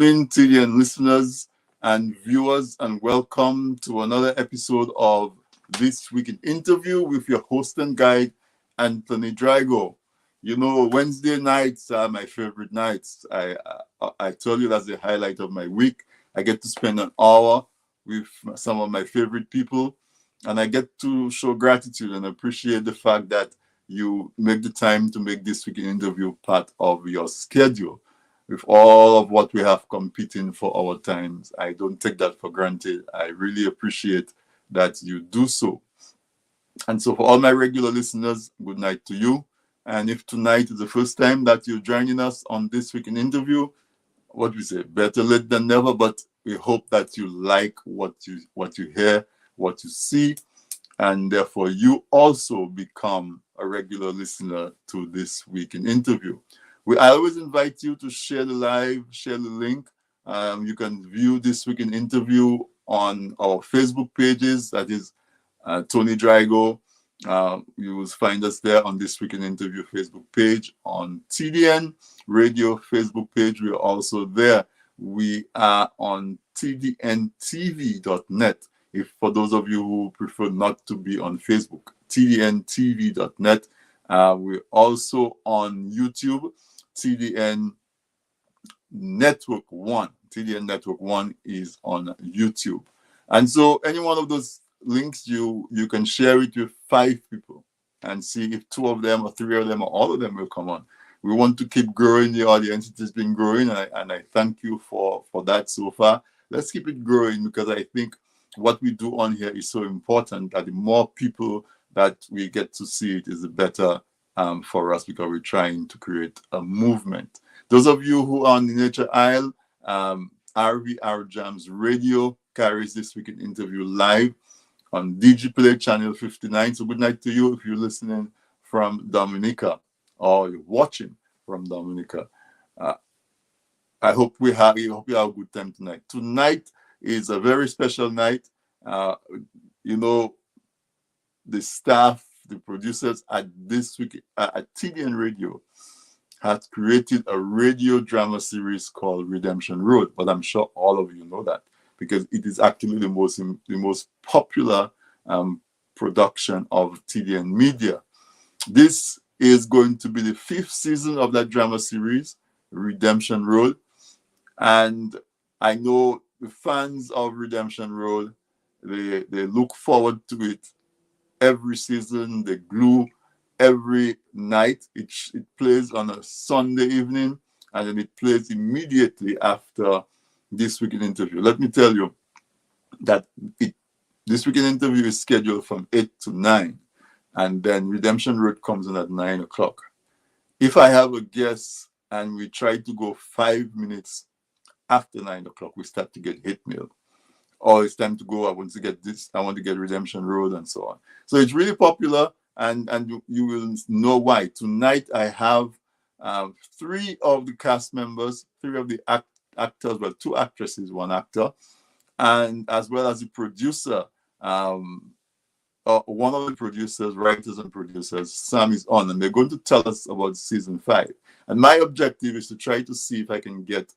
evening, TDN listeners and viewers, and welcome to another episode of This Week in Interview with your host and guide, Anthony Drago. You know, Wednesday nights are my favorite nights. I tell you that's the highlight of my week. I get to spend an hour with some of my favorite people, and I get to show gratitude and appreciate the fact that you make the time to make This Week in Interview part of your schedule. With all of what we have competing for our times, I don't take that for granted. I really appreciate that you do so. And so for all my regular listeners, good night to you. And if tonight is the first time that you're joining us on This Week in Interview, what we say, better late than never, but we hope that you like what you hear, what you see, and therefore you also become a regular listener to This Week in Interview. I always invite you to share the live, share the link. You can view This Week in Interview on our Facebook pages. That is Tony Drago. You will find us there on This Week in Interview Facebook page. On TDN Radio Facebook page, we are also there. We are on tdntv.net. If for those of you who prefer not to be on Facebook, tdntv.net. We're also on YouTube. TDN Network 1. TDN Network 1 is on YouTube. And so any one of those links, you can share it with 5 people and see if 2 of them or 3 of them or all of them will come on. We want to keep growing the audience. It has been growing, and I thank you for that so far. Let's keep it growing, because I think what we do on here is so important that the more people that we get to see it is the better for us, because we're trying to create a movement. Those of you who are on the Nature Isle, RVR Jams Radio carries This Week in Interview live on DigiPlay channel 59. So good night to you if you're listening from Dominica or you're watching from Dominica. I hope you have a good time tonight. Tonight is a very special night. You know, the staff, the producers at This Week at TDN Radio has created a radio drama series called Redemption Road. But I'm sure all of you know that, because it is actually the most popular production of TDN Media. This is going to be the 5th season of that drama series, Redemption Road. And I know the fans of Redemption Road, they look forward to it every season. They glue every night. It plays on a Sunday evening, and then it plays immediately after This Week in Interview. Let me tell you that This Week in Interview is scheduled from 8 to 9, and then Redemption Road comes in at 9 o'clock. If I have a guest and we try to go 5 minutes after 9 o'clock, we start to get hate mail. Or it's time to go, I want to get this, I want to get Redemption Road, and so on. So it's really popular, and you will know why. Tonight I have 3 of the cast members, 3 of the actors, well, 2 actresses, 1 actor, and as well as the producer. One of the producers, writers and producers, Sam, is on, and they're going to tell us about season 5. And my objective is to try to see if I can get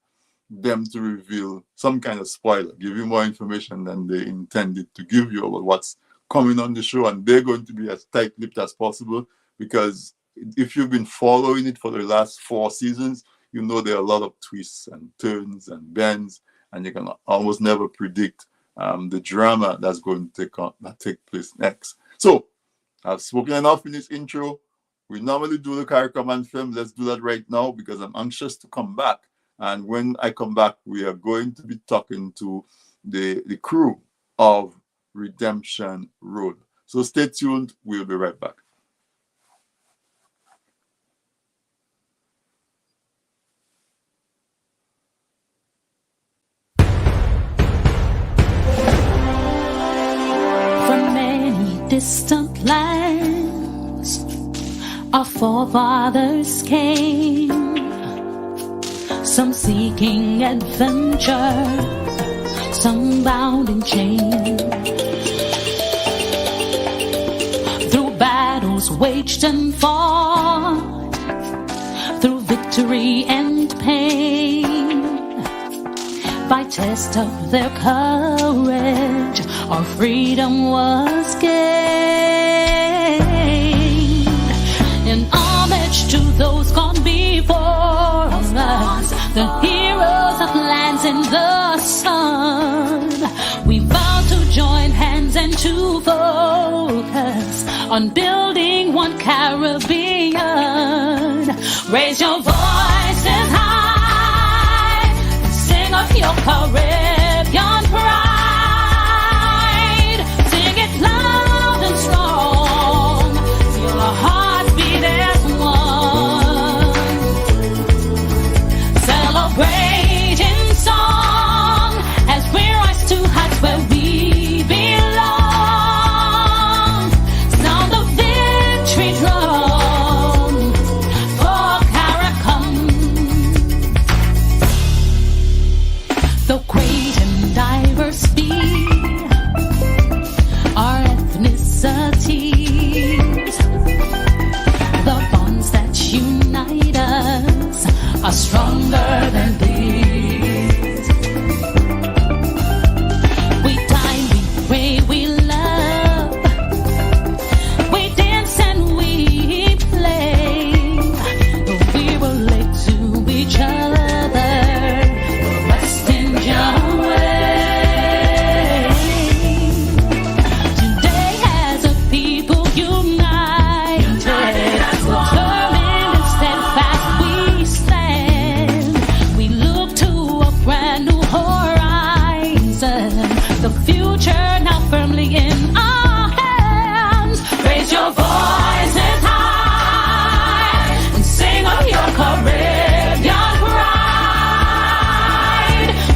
them to reveal some kind of spoiler, give you more information than they intended to give you about what's coming on the show. And they're going to be as tight-lipped as possible, because if you've been following it for the last 4 seasons, you know there are a lot of twists and turns and bends, and you can almost never predict the drama that's going to take place next. So I've spoken enough in this intro. We normally do the CARICOM anthem. Let's do that right now, because I'm anxious to come back. And when I come back, we are going to be talking to the crew of Redemption Road. So stay tuned. We'll be right back. From many distant lands, our forefathers came. Some seeking adventure, some bound in chains. Through battles waged and fought, through victory and pain, by test of their courage, our freedom was gained. In homage to those gone before us, the heroes of lands in the sun, we vow to join hands and to focus on building one Caribbean. Raise your voices high, sing of your Caribbean pride. Sing it loud and strong, feel our hearts beat as one. Celebrate in song as we rise to heights where we belong. Sound the victory drum for Caracom. Though great and diverse be our ethnicities, the bonds that unite us are stronger than these. We dine, we pray, we love, we dance and we play. We relate to each other, rest in your way. Today as a people united, determined and steadfast we stand. We look to a brand new horizon, the future now firmly in our hands. Raise your voices high and sing of your Caribbean pride.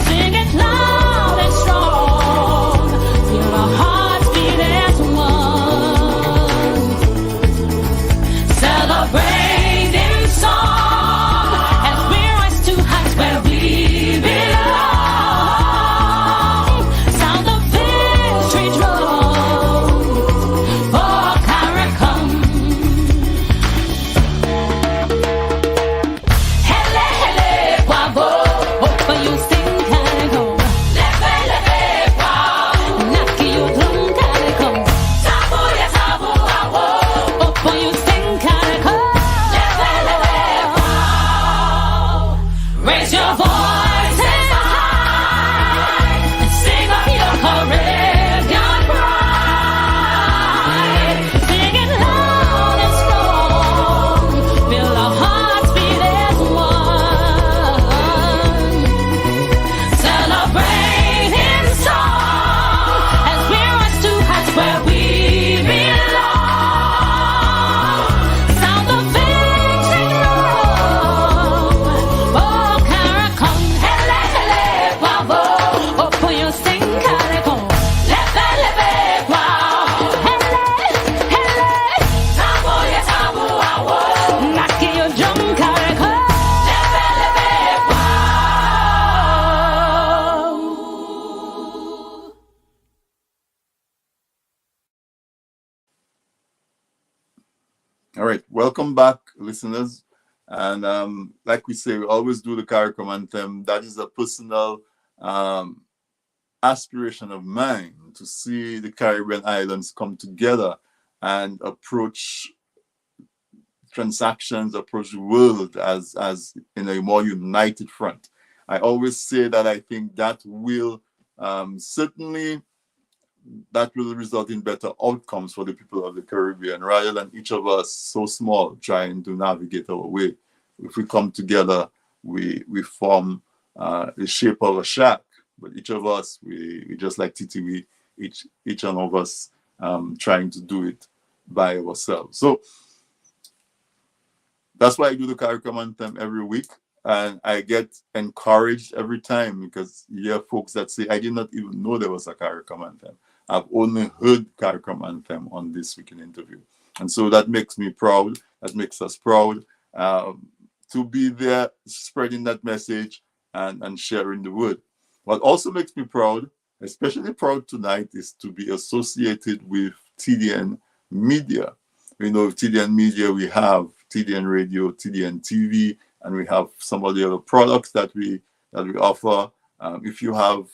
Sing it loud and strong, feel our hearts beat as one. Celebrate in song as we rise to heights where we belong. Sound the victory drum for Caracom. Hele, hele, bravo. Open you sing Calico. Leve, leve, bravo. Knock you drum Calico. Tabu, ya tabu, awo. Open you sing Calico. Leve, leve, bravo. Raise your voices high and sing of your Caribbean pride. Sing it loud and strong, feel our hearts beat as one. Celebrate in song as we rise to heights where we belong. Sound the victory drum for Caracom. Hele, hele, bravo. Open your sing Calico. Leve, leve, bravo. Hele, hele. Tabu, ya tabu, awo. Knock your drum Calico. Leve, leve, bravo. All right, welcome back, listeners. And like we say, we always do the CARICOM anthem. That is a personal um, aspiration of mine, to see the Caribbean islands come together and approach transactions, approach the world as in a more united front. I always say that I think that will certainly that will result in better outcomes for the people of the Caribbean, rather than each of us so small trying to navigate our way. If we come together, we form the shape of a shack. But each of us, we just like Titi, each one of us trying to do it by ourselves. So that's why I do the CARICOM anthem every week. And I get encouraged every time, because you hear folks that say, I did not even know there was a CARICOM anthem. I've only heard CARICOM anthem on This Week in Interview. And so that makes me proud. That makes us proud to be there spreading that message and sharing the word. What also makes me proud, especially proud tonight, is to be associated with TDN Media. We know with TDN Media, we have TDN Radio, TDN TV, and we have some of the other products that we offer. If you have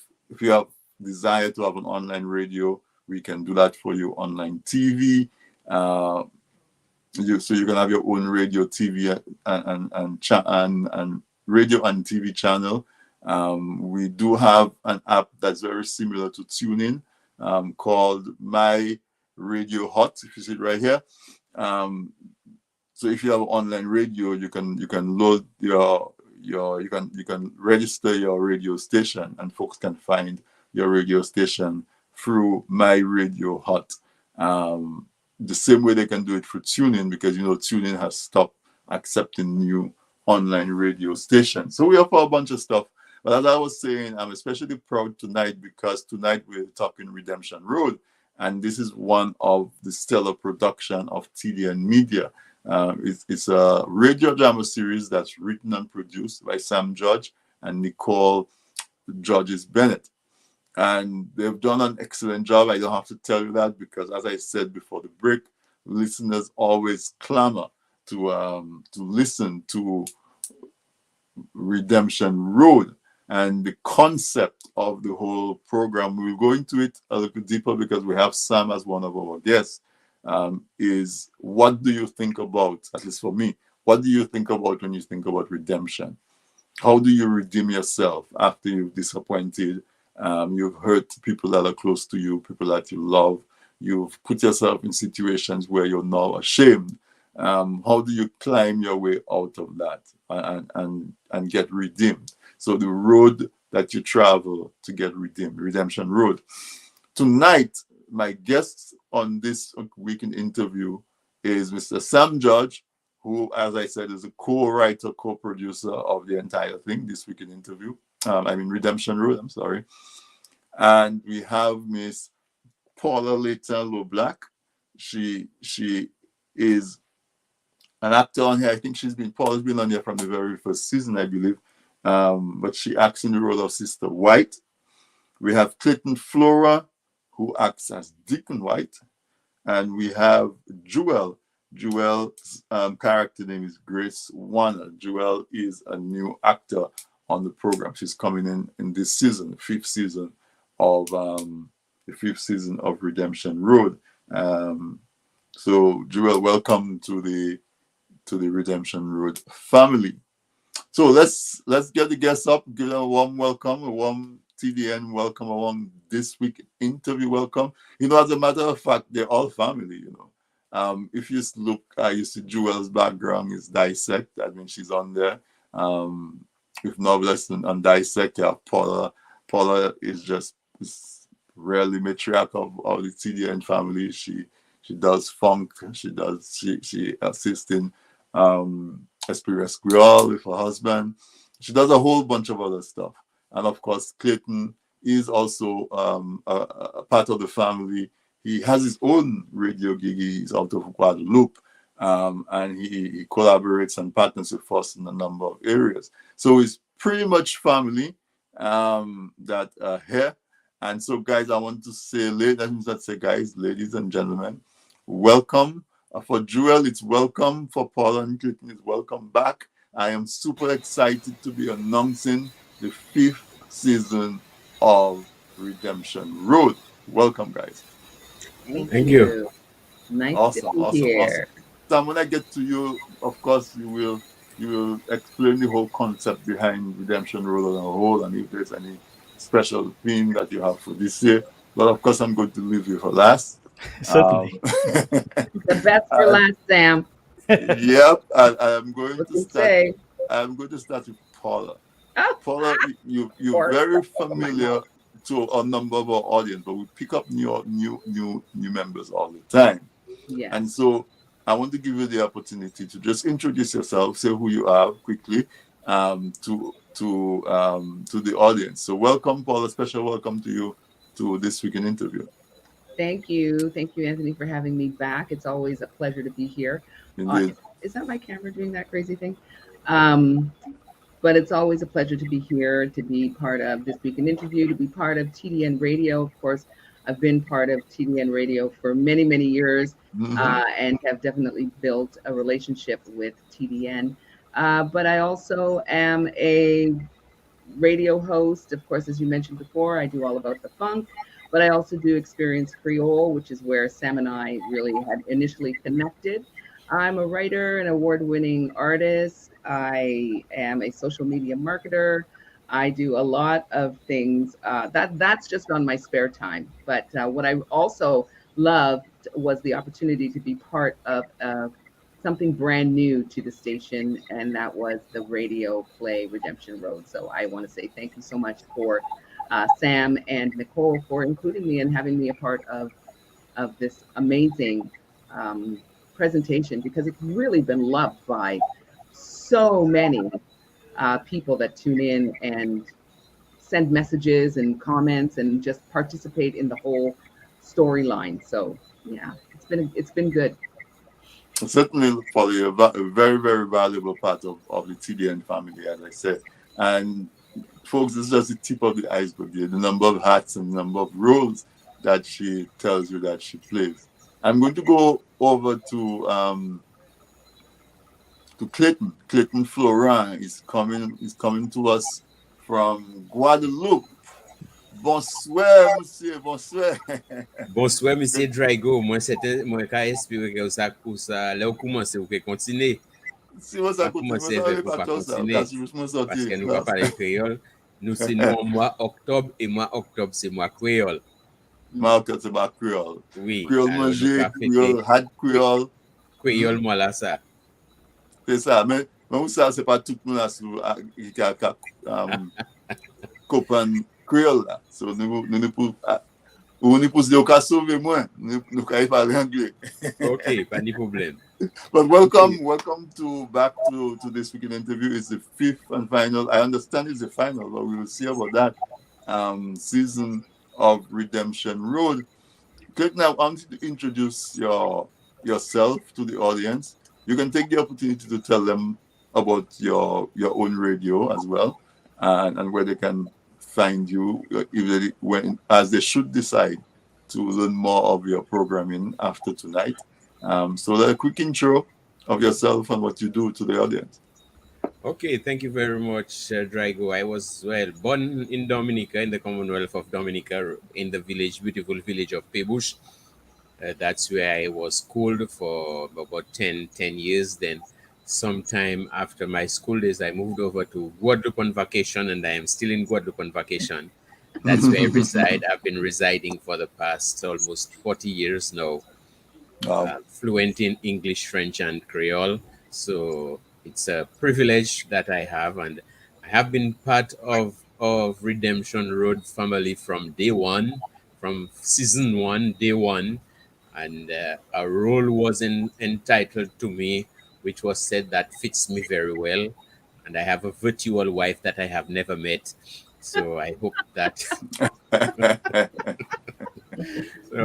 desire to have an online radio, we can do that for you. Online TV, uh, so you can have your own radio, TV, and radio and TV channel. We do have an app that's very similar to TuneIn, called My Radio Hot. If you see it right here, um, so if you have online radio, you can load you can register your radio station, and folks can find your radio station through My Radio Hot. Um, the same way they can do it through TuneIn, because TuneIn has stopped accepting new online radio stations. So we offer a bunch of stuff. But as I was saying, I'm especially proud tonight because tonight we're talking Redemption Road, and this is one of the stellar production of TDN Media. It's a radio drama series that's written and produced by Sam Judge and Nicole Georges Bennett. And they've done an excellent job. I don't have to tell you that because, as I said before the break, listeners always clamor to listen to Redemption Road. And the concept of the whole program, we'll go into it a little deeper because we have Sam as one of our guests. Is what do you think about, at least for me, what do you think about when you think about redemption? How do you redeem yourself after you've disappointed? You've hurt people that are close to you, people that you love. You've put yourself in situations where you're now ashamed. How do you climb your way out of that and get redeemed? So the road that you travel to get redeemed, Redemption Road. Tonight, my guest on this weekend interview is Mr. Sam Judge, who, as I said, is a co-writer, co-producer of the entire thing, this weekend interview. Redemption Road, I'm sorry. And we have Miss Paula Leighton Loblack. She is an actor on here. I think Paula's been on here from the very first season, I believe. But she acts in the role of Sister White. We have Clayton Flora, who acts as Deacon White. And we have Jewel. Jewel's character name is Grace Warner. Jewel is a new actor on the program. She's coming in this season, the fifth season of Redemption Road. So Jewel, welcome to the Redemption Road family. So let's get the guests up, give them a warm welcome, a warm TDN welcome, a warm this week interview welcome. As a matter of fact, they're all family. If you look, you see Jewel's background is Dissect. I mean, she's on there. If Novelist and Dissect, yeah, Paula. Paula is rarely matriarch of the TDN family. She does funk. She assists in Esprit Rescual with her husband. She does a whole bunch of other stuff. And of course, Clayton is also a part of the family. He has his own radio gig. He's out of Guadeloupe. And he collaborates and partners with us in a number of areas. So it's pretty much family that are here. And so, guys, I want to say, ladies and gentlemen, welcome. For Jewel, it's welcome. For Paula and Clayton, it's welcome back. I am super excited to be announcing the fifth season of Redemption Road. Welcome, guys. Thank you. Nice Awesome, to be awesome, here. awesome. Sam, when I get to you, of course, you will explain the whole concept behind Redemption Road as a whole, and if there's any special theme that you have for this year. But of course, I'm going to leave you for last. Certainly. The best for last, Sam. Yep, I'm going What to you start. say? I'm going to start with Paula. Oh, Paula, you're course. very familiar to a number of our audience, but we pick up new members all the time. yeah. And so I want to give you the opportunity to just introduce yourself, say who you are quickly, to the audience. So welcome, Paula. Special welcome to you to this weekend interview. Thank you, Anthony, for having me back. It's always a pleasure to be here. Indeed. Is that my camera doing that crazy thing? But it's always a pleasure to be here, to be part of this weekend interview, to be part of TDN Radio. Of course, I've been part of TDN Radio for many, many years, and have definitely built a relationship with TDN. But I also am a radio host. Of course, as you mentioned before, I do all about the funk, but I also do experience Creole, which is where Sam and I really had initially connected. I'm a writer, an award-winning artist. I am a social media marketer. I do a lot of things. That's just on my spare time. But what I also loved was the opportunity to be part of something brand new to the station, and that was the radio play Redemption Road. So I want to say thank you so much for Sam and Nicole for including me and having me a part of this amazing um, presentation, because it's really been loved by so many people that tune in and send messages and comments and just participate in the whole storyline. So yeah, it's been good. Certainly, for you, a very, very valuable part of the TDN family, as I said. And folks, this is just the tip of the iceberg here, the number of hats and the number of roles that she tells you that she plays. I'm going to go over to Clayton. Clayton Florent is coming to us from Guadeloupe. Bonsoir, monsieur, bonsoir. Bonsoir, Monsieur Drago. Moi, ka espere que ou sa, là, ou komanse, ou ke kontine. Si vous à Pa côté, komanse vous savez ou pas pa tout ça, kontine. parce que je me Parce sorti. que nous pas parler créole. Nous, c'est nous en mois octobre, et mois octobre, c'est mois créole. Marc, c'est pas créole. Oui, Créole alors nous manger, ka fêter créole, had créole. créole, moi là, ça. C'est ça. Mais où ça, c'est pas tout le monde là qui a copain créole là. So, nous pour, ou pour dire qu'à sauver moins, nous qu'à parler anglais. Ok, pas de problème. But welcome back to this weekend interview. It's the fifth and final. I understand it's the final, but we will see about that season of Redemption Road. Click now. I want you to introduce yourself to the audience. You can take the opportunity to tell them about your own radio as well, and where they can find you as they should decide to learn more of your programming after tonight. So a quick intro of yourself and what you do to the audience. Okay, thank you very much, Drago. I was born in Dominica, in the Commonwealth of Dominica, in the beautiful village of Pebush. That's where I was schooled for about 10 years. Then, sometime after my school days, I moved over to Guadeloupe on vacation, and I am still in Guadeloupe on vacation. That's where I reside. I've been residing for the past almost 40 years now, Wow. fluent in English, French, and Creole. So it's a privilege that I have, and I have been part of Redemption Road family from day one, from season one, day one, and a role was entitled to me, which was said that fits me very well, and I have a virtual wife that I have never met. So I hope that. So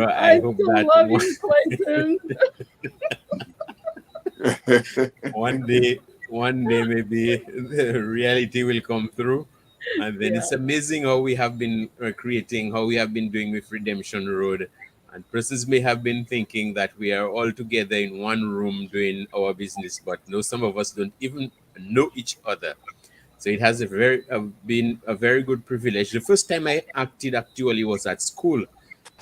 I hope still that love you, Clayton. one day maybe the reality will come through, and then Yeah. it's amazing how we have been creating, how we have been doing with Redemption Road, and persons may have been thinking that we are all together in one room doing our business, but no, some of us don't even know each other. So it has been a very good privilege. The first time I acted actually was at school.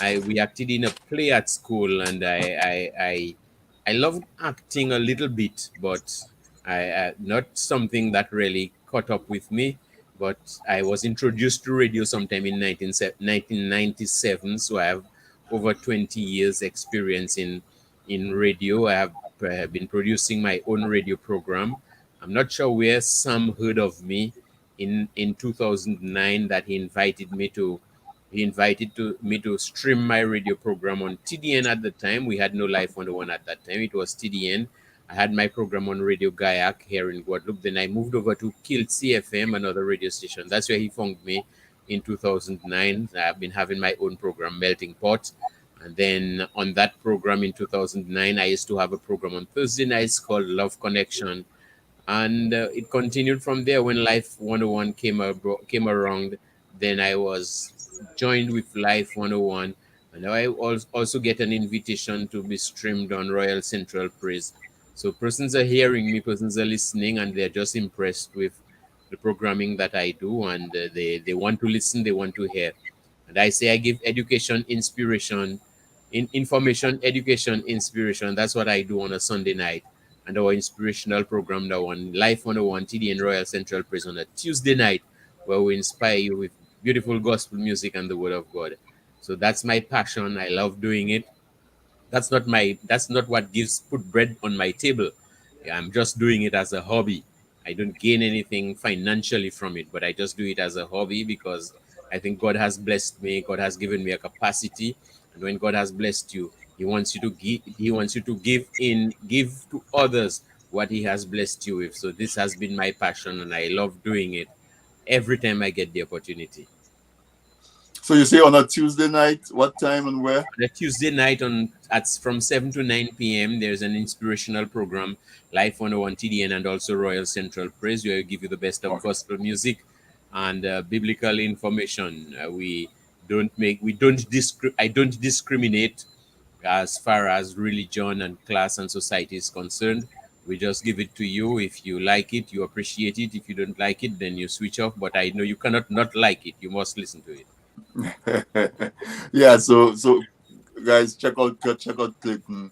We acted in a play at school, and I loved acting a little bit, but I not something that really caught up with me. But I was introduced to radio sometime in 1997, so I have over 20 years experience in radio. I have been producing my own radio program. I'm not sure where Sam heard of me in 2009 that he invited me to stream my radio program on TDN at the time. We had no Life 101 at that time. It was TDN. I had my program on Radio Gaiac here in Guadeloupe. Then I moved over to Kilt CFM, another radio station. That's where he found me in 2009. I've been having my own program, Melting Pot. And then on that program in 2009, I used to have a program on Thursday nights called Love Connection. And it continued from there when Life 101 came around. Then I was joined with Life 101, and now I also get an invitation to be streamed on Royal Central Praise. So persons are hearing me, persons are listening, and they're just impressed with the programming that I do, and they want to listen, they want to hear. And I say I give education, inspiration, information, education, inspiration. That's what I do on a Sunday night. And our inspirational program, the one Life 101 TDN Royal Central Prison, on a Tuesday night, where we inspire you with beautiful gospel music and the word of God. So that's my passion. I love doing it. That's not what gives put bread on my table. Yeah, I'm just doing it as a hobby. I don't gain anything financially from it, but I just do it as a hobby because I think God has blessed me. God has given me a capacity, and when God has blessed you, He wants you to give. He wants you to give to others what He has blessed you with. So this has been my passion, and I love doing it every time I get the opportunity. So you say on a Tuesday night, what time and where? On a Tuesday night on at from 7 to 9 p.m. There's an inspirational program, Life 101 TDN, and also Royal Central Praise, where we give you the best of Okay. gospel music and biblical information. I don't discriminate as far as religion and class and society is concerned. We just give it to you. If you like it, you appreciate it. If you don't like it, then you switch off. But I know you cannot not like it. You must listen to it. Yeah, so guys, check out Clayton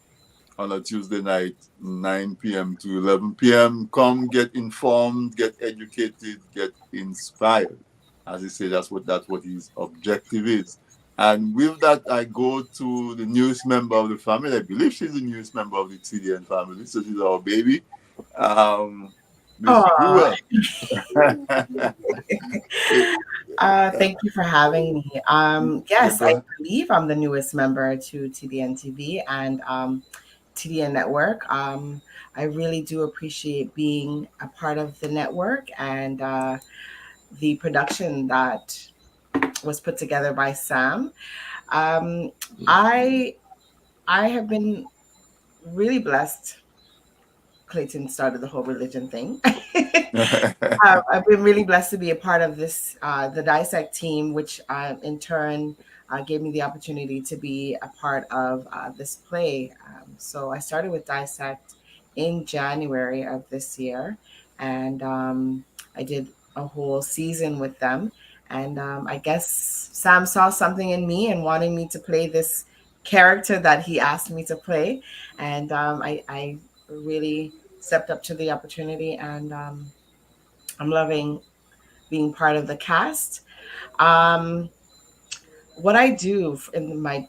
on a Tuesday night, 9 p.m. to 11 p.m. Come get informed, get educated, get inspired. As he said, that's what his objective is. And with that, I go to the newest member of the family. I believe she's the newest member of the TDN family, so she's our baby, Miss Oh, Jewel. thank you for having me. Yeah, Yes, go I ahead. believe I'm the newest member to TDN TV and TDN Network. I really do appreciate being a part of the network and the production that was put together by Sam. Um, I I have been really blessed. Clayton started the whole religion thing. I've been really blessed to be a part of this, the Dissect team, which in turn gave me the opportunity to be a part of this play. So I started with Dissect in January of this year, and I did a whole season with them. And I guess Sam saw something in me and wanted me to play this character that he asked me to play, and I really stepped up to the opportunity, and I'm loving being part of the cast. Um, what I do in my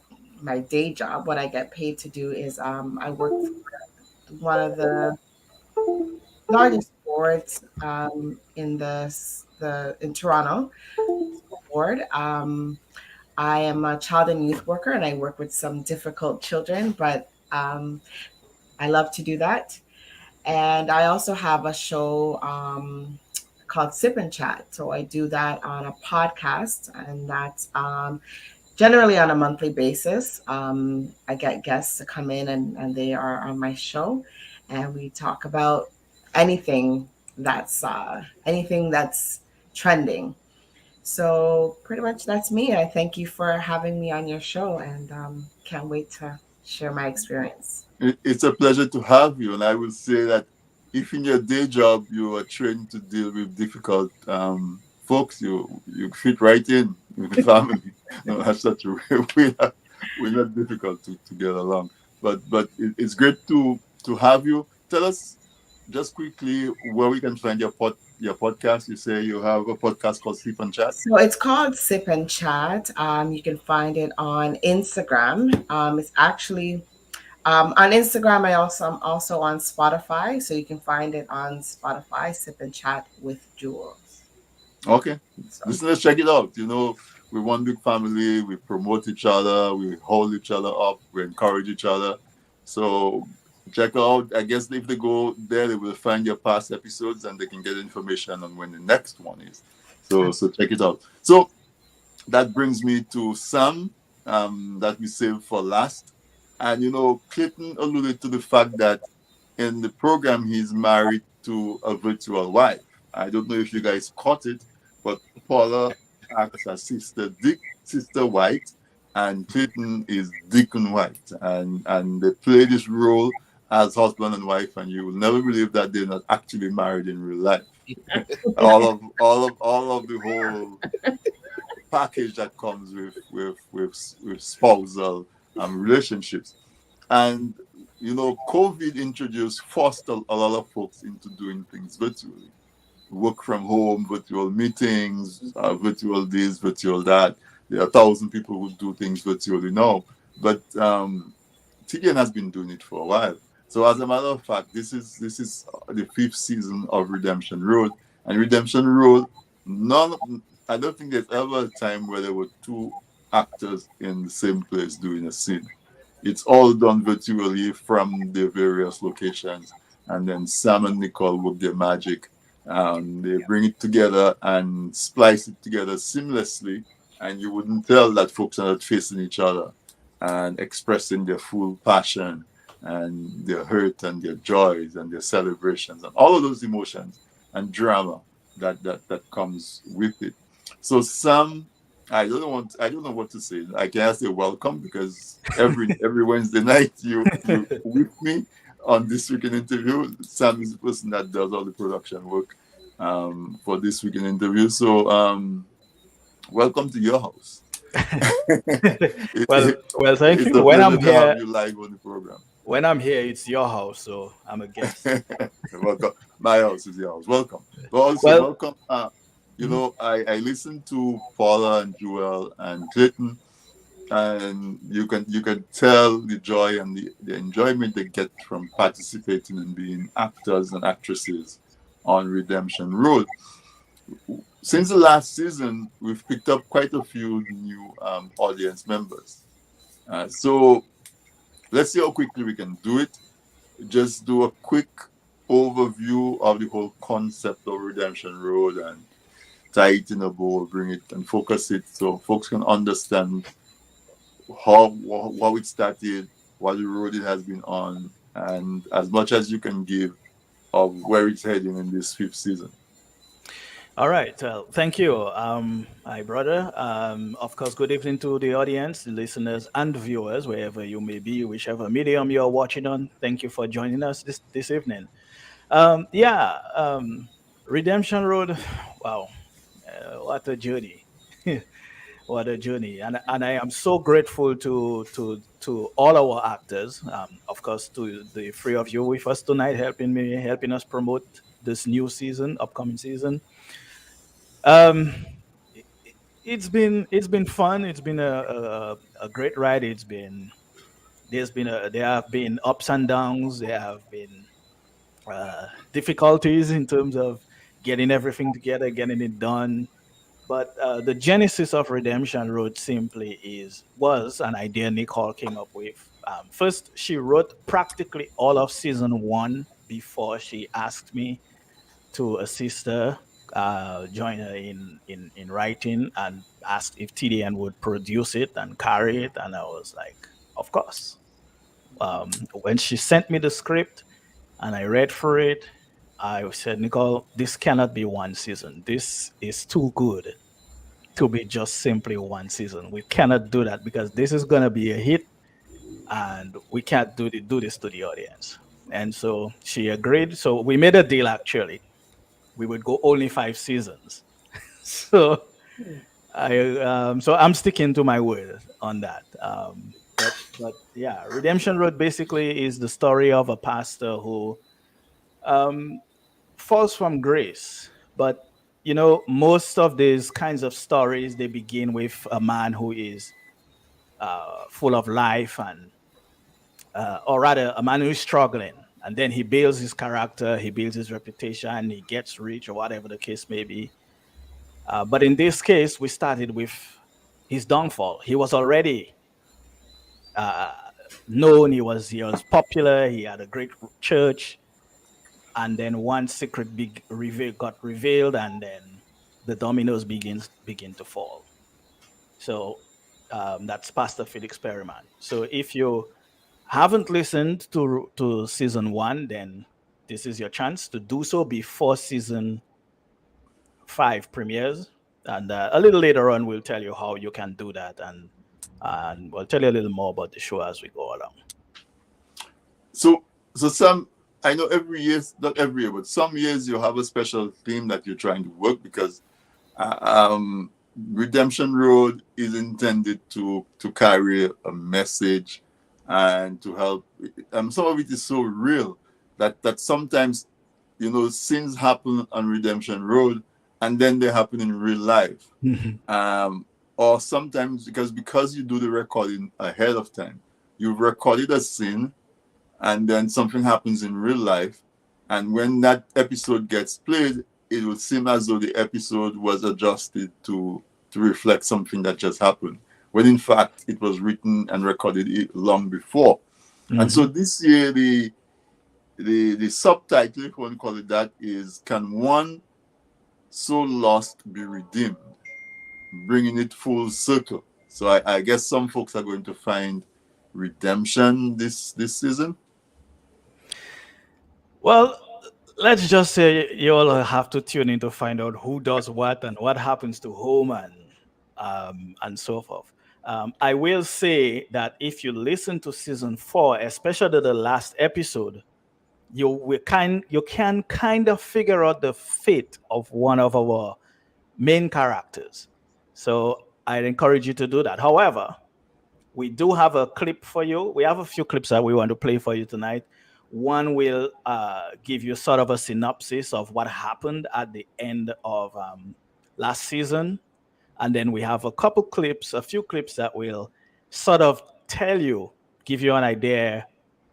day job, what I get paid to do is I work for one of the largest boards in the in Toronto school board. I am a child and youth worker, and I work with some difficult children, but I love to do that. And I also have a show called Sip and Chat. So I do that on a podcast, and that's generally on a monthly basis. I get guests to come in, and they are on my show, and we talk about anything anything that's trending. So pretty much that's me. I thank you for having me on your show, and can't wait to share my experience. It's a pleasure to have you, and I will say that if in your day job you are trained to deal with difficult folks, you fit right in with the family. No, that's such a we're not difficult to get along, but it's great to have you. Tell us just quickly where we can find your podcast. You say you have a podcast called Sleep and Chat. So it's called Sip and Chat. You can find it on Instagram. It's actually on Instagram. I'm also on Spotify, so you can find it on Spotify. Sip and Chat with Jules. Okay, So listen, let's check it out. We're one big family. We promote each other. We hold each other up. We encourage each other. So check out. I guess if they go there, they will find your past episodes and they can get information on when the next one is. So check it out. So that brings me to Sam, that we saved for last. And Clayton alluded to the fact that in the program he's married to a virtual wife. I don't know if you guys caught it, but Paula acts as Sister White, and Clayton is Deacon White, and they play this role as husband and wife, and you will never believe that they're not actually married in real life. all of the whole package that comes with spousal relationships. And COVID introduced forced a lot of folks into doing things virtually, work from home, virtual meetings, virtual this, virtual that. There are 1,000 people who do things virtually now, but TDN has been doing it for a while. So as a matter of fact, this is the fifth season of Redemption Road, and Redemption Road. None, I don't think there's ever a time where there were two actors in the same place doing a scene. It's all done virtually from the various locations, and then Sam and Nicole work their magic. They bring it together and splice it together seamlessly, and you wouldn't tell that folks are not facing each other and expressing their full passion and their hurt and their joys and their celebrations and all of those emotions and drama that comes with it. So Sam, I don't know what to say. I can say welcome, because every Wednesday night you with me on This Week in Interview. Sam is the person that does all the production work for This Week in Interview. So welcome to your house. Well, well, thank It's you. a When pleasure I'm to have here, you live on the program. it's your house, so I'm a guest. Welcome. My house is your house. Welcome. But also Well, welcome. I listened to Paula and Joel and Clayton, and you can tell the joy and the enjoyment they get from participating and being actors and actresses on Redemption Road. Since the last season, we've picked up quite a few new audience members. So let's see how quickly we can do it. Just do a quick overview of the whole concept of Redemption Road and tie it in a bowl, bring it and focus it so folks can understand how it started, what the road it has been on, and as much as you can give of where it's heading in this fifth season. all right. Well, thank you, my brother. Of course, good evening to the audience, the listeners, and viewers, wherever you may be, whichever medium you're watching on. Thank you for joining us this evening. Yeah, Redemption Road. Wow, what a journey! What a journey, and I am so grateful to all our actors. Of course, to the three of you with us tonight, helping us promote this new season, upcoming season. Um, it, it's been fun. It's been a great ride. There have been ups and downs. There have been difficulties in terms of getting everything together, getting it done. But the genesis of Redemption Road simply was an idea Nicole came up with. First, she wrote practically all of season one before she asked me to assist her, join her in writing, and asked if TDN would produce it and carry it. And I was like, of course. When she sent me the script and I read for it, I said, Nicole, this cannot be one season. This is too good to be just simply one season. We cannot do that because this is going to be a hit and we can't do this to the audience. And so she agreed. So we made a deal actually. We would go only 5 seasons. So so I'm sticking to my word on that. But yeah, Redemption Road basically is the story of a pastor who um, falls from grace. But most of these kinds of stories they begin with a man who is full of life and or rather a man who is struggling, and then he builds his character, he builds his reputation, he gets rich or whatever the case may be. But in this case, we started with his downfall. He was already uh, known, he was popular, he had a great church, and then one secret got revealed, and then the dominoes begin to fall. So that's Pastor Phil experiment. So if you haven't listened to season one, then this is your chance to do so before season five premieres. And a little later on, we'll tell you how you can do that, and we'll tell you a little more about the show as we go along. So Sam, I know every year, not every year, but some years you have a special theme that you're trying to work, because Redemption Road is intended to carry a message and to help. Some of it is so real that sometimes, sins happen on Redemption Road and then they happen in real life. Or sometimes because you do the recording ahead of time, you've recorded a sin and then something happens in real life. And when that episode gets played, it will seem as though the episode was adjusted to reflect something that just happened, when in fact it was written and recorded long before. And so this year, the subtitle, if you want to call it that, is "Can One So Lost Be Redeemed?" Bringing it full circle. So I guess some folks are going to find redemption this season. Well, let's just say you all have to tune in to find out who does what and what happens to whom and so forth. I will say that if you listen to season 4, especially the last episode, you can kind of figure out the fate of one of our main characters. So I'd encourage you to do that. However, we do have a clip for you. We have a few clips that we want to play for you tonight. One will give you sort of a synopsis of what happened at the end of last season. And then we have a few clips that will sort of give you an idea,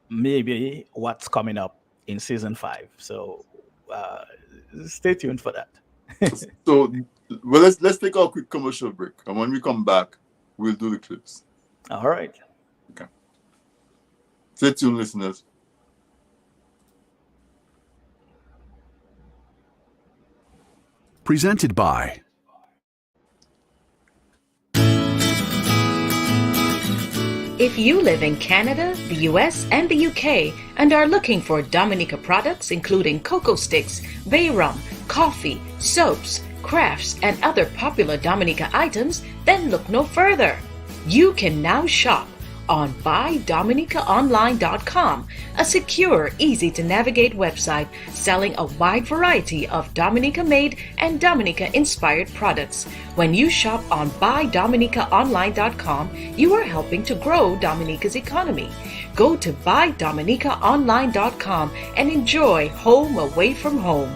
maybe what's coming up in season 5. So stay tuned for that. So, well, let's take our quick commercial break. And when we come back, we'll do the clips. All right. Okay. Stay tuned, listeners. Presented by If you live in Canada, the US, and the UK and are looking for Dominica products including cocoa sticks, bay rum, coffee, soaps, crafts, and other popular Dominica items, then look no further. You can now shop on BuyDominicaOnline.com, a secure, easy-to-navigate website selling a wide variety of Dominica-made and Dominica-inspired products. When you shop on BuyDominicaOnline.com, you are helping to grow Dominica's economy. Go to BuyDominicaOnline.com and enjoy home away from home.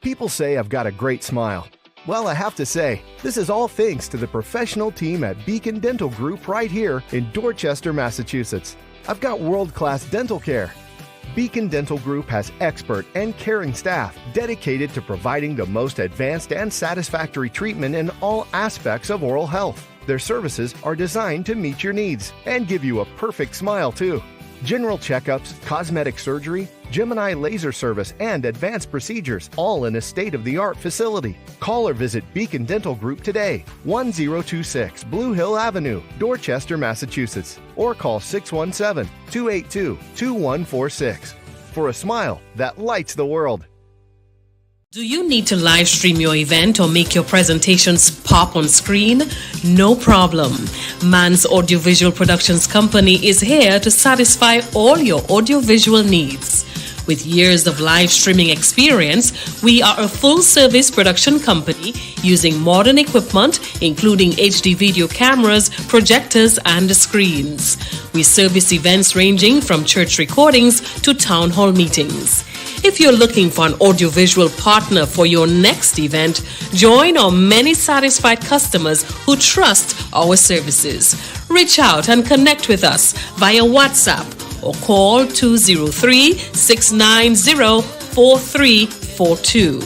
People say I've got a great smile. Well, I have to say, this is all thanks to the professional team at Beacon Dental Group right here in Dorchester, Massachusetts. I've got world-class dental care. Beacon Dental Group has expert and caring staff dedicated to providing the most advanced and satisfactory treatment in all aspects of oral health. Their services are designed to meet your needs and give you a perfect smile, too. General checkups, cosmetic surgery, Gemini laser service, and advanced procedures, all in a state-of-the-art facility. Call or visit Beacon Dental Group today, 1026 Blue Hill Avenue, Dorchester, Massachusetts, or call 617-282-2146 for a smile that lights the world. Do you need to live stream your event or make your presentations pop on screen? No problem. Man's Audiovisual Productions Company is here to satisfy all your audiovisual needs. With years of live streaming experience, we are a full-service production company using modern equipment, including HD video cameras, projectors, and screens. We service events ranging from church recordings to town hall meetings. If you're looking for an audiovisual partner for your next event, join our many satisfied customers who trust our services. Reach out and connect with us via WhatsApp or call 203-690-4342.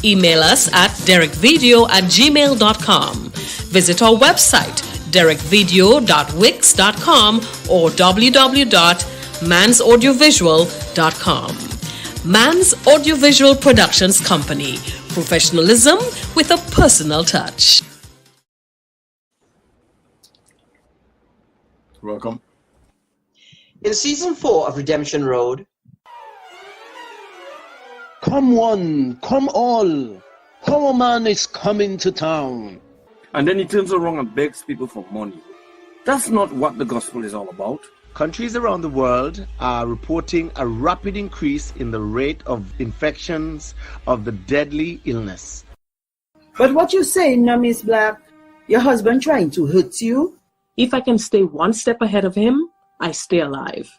Email us at derekvideo@gmail.com. Visit our website, derekvideo.wix.com or www.mansaudiovisual.com. Man's Audiovisual Productions Company. Professionalism with a personal touch. Welcome. In season 4 of Redemption Road, come one, come all, our man is coming to town. And then he turns around and begs people for money. That's not what the gospel is all about. Countries around the world are reporting a rapid increase in the rate of infections of the deadly illness. But what you saying now, Miss Black? Your husband trying to hurt you? If I can stay one step ahead of him, I stay alive.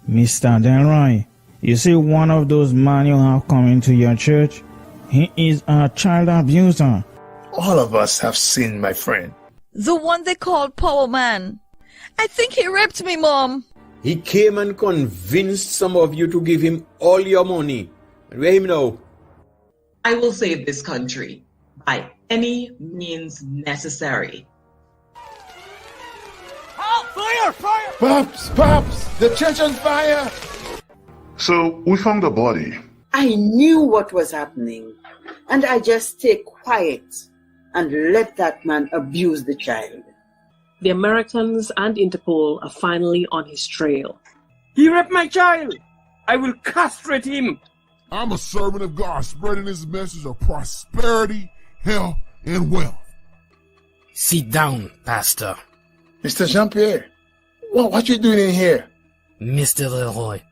Mr. Delroy, you see one of those men you have coming to your church? He is a child abuser. All of us have sinned, my friend. The one they called Power Man. I think he raped me, Mom. He came and convinced some of you to give him all your money. And where him now? I will save this country by any means necessary. Help! Fire! Fire! Pops! The church on fire! So we found the body. I knew what was happening, and I just stayed quiet and let that man abuse the child. The Americans and Interpol are finally on his trail. He raped my child. I will castrate him. I'm a servant of God spreading this message of prosperity, health, and wealth. Sit down, Pastor. Mr. Jean-Pierre, what you doing in here? Mr. Leroy.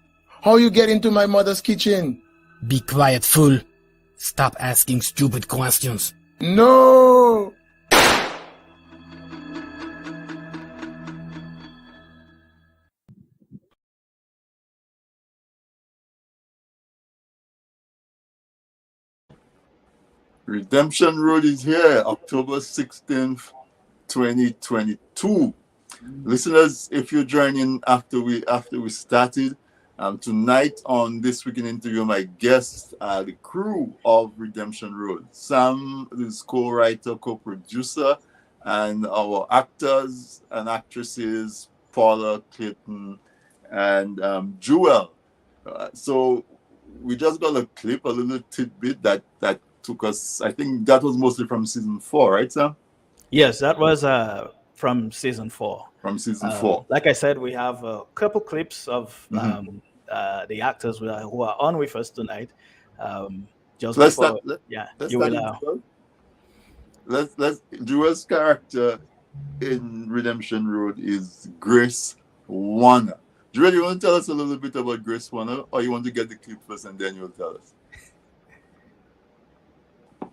How you get into my mother's kitchen? Be quiet, fool. Stop asking stupid questions. No! Redemption Road is here, October 16th, 2022. Listeners, if you're joining after we started, tonight on This Week in Interview, my guests are the crew of Redemption Road. Sam is co-writer, co-producer, and our actors and actresses, Paula, Clayton, and Jewel. So we just got a clip, a little tidbit that took us, I think that was mostly from season 4, right, Sam? Yes, that was from season 4. From season 4. Like I said, we have a couple clips of the actors who are on with us tonight. Let's Jewel's character in Redemption Road is Grace Warner. Jewel, you want to tell us a little bit about Grace Warner, or you want to get the clip first and then you'll tell us?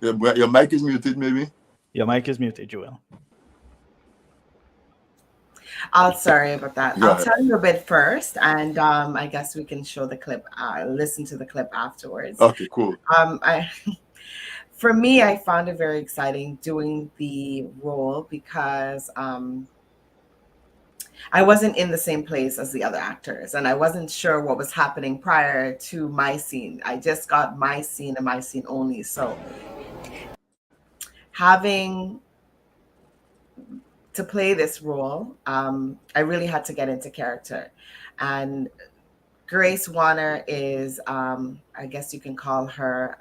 Your mic is muted, maybe? Your mic is muted, Joel. Sorry about that. I'll tell you a bit first, and I guess we can show the clip, listen to the clip afterwards. Okay, cool. For me, I found it very exciting doing the role because I wasn't in the same place as the other actors, and I wasn't sure what was happening prior to my scene. I just got my scene and my scene only. So having to play this role, I really had to get into character. And Grace Warner is, I guess you can call her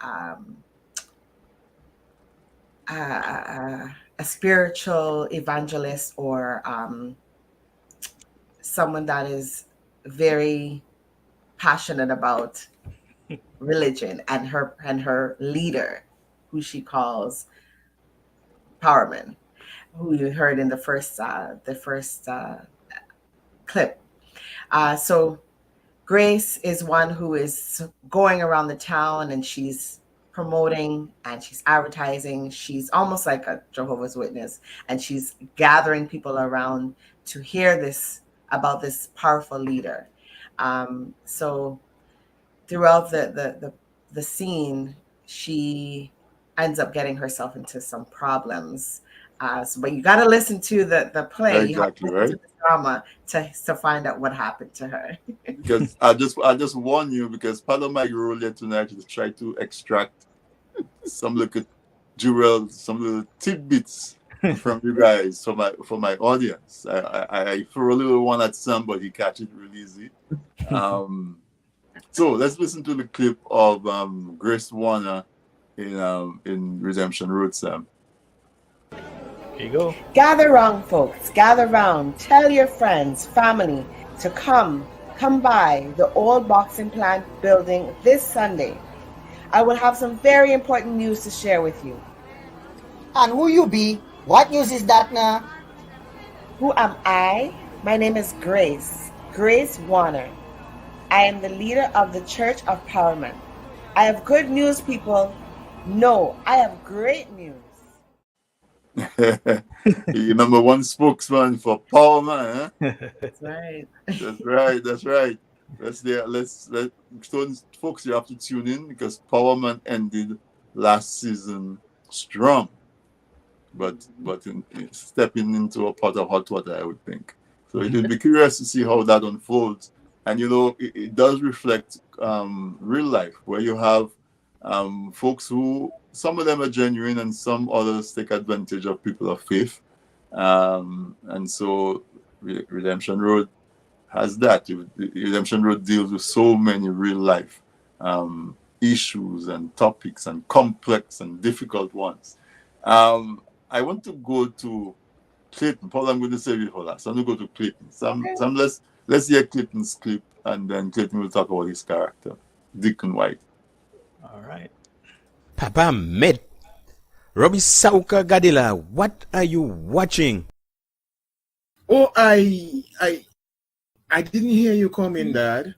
a spiritual evangelist, or someone that is very passionate about religion, and her leader, who she calls Powerman, who you heard in the first clip. So Grace is one who is going around the town, and she's promoting and she's advertising. She's almost like a Jehovah's Witness, and she's gathering people around to hear this about this powerful leader. So throughout the scene, she ends up getting herself into some problems. But you got to listen to the play, exactly, right? To the drama to find out what happened to her. Because I just warn you, because part of my role here tonight is to try to extract some little jewels, some little tidbits from you guys, for my audience. I throw a little one at Sam, but he catch it really easy. So let's listen to the clip of Grace Warner in Redemption Road, Sam. Here you go. Gather round, folks. Gather round. Tell your friends, family to come by the old boxing plant building this Sunday. I will have some very important news to share with you. And who you be? What news is that now? Who am I? My name is Grace Warner. I am the leader of the Church of Powerman. I have good news, people. No, I have great news. You number one spokesman for Power Man, huh? That's right. That's right. That's right. Let folks, you have to tune in because Power Man ended last season strong, but stepping into a pot of hot water, I would think. So it will be curious to see how that unfolds. And it does reflect real life, where you have folks who, some of them are genuine and some others take advantage of people of faith. And so Redemption Road has that. Redemption Road deals with so many real life issues and topics, and complex and difficult ones. I want to go to Clayton. Paul, I'm going to save you for last. I'm going to go to Clayton. Let's hear Clayton's clip, and then Clayton will talk about his character, Deacon White. All right. Papa Med. Robbie Sauka Gadila, what are you watching? Oh, I didn't hear you come in, Dad.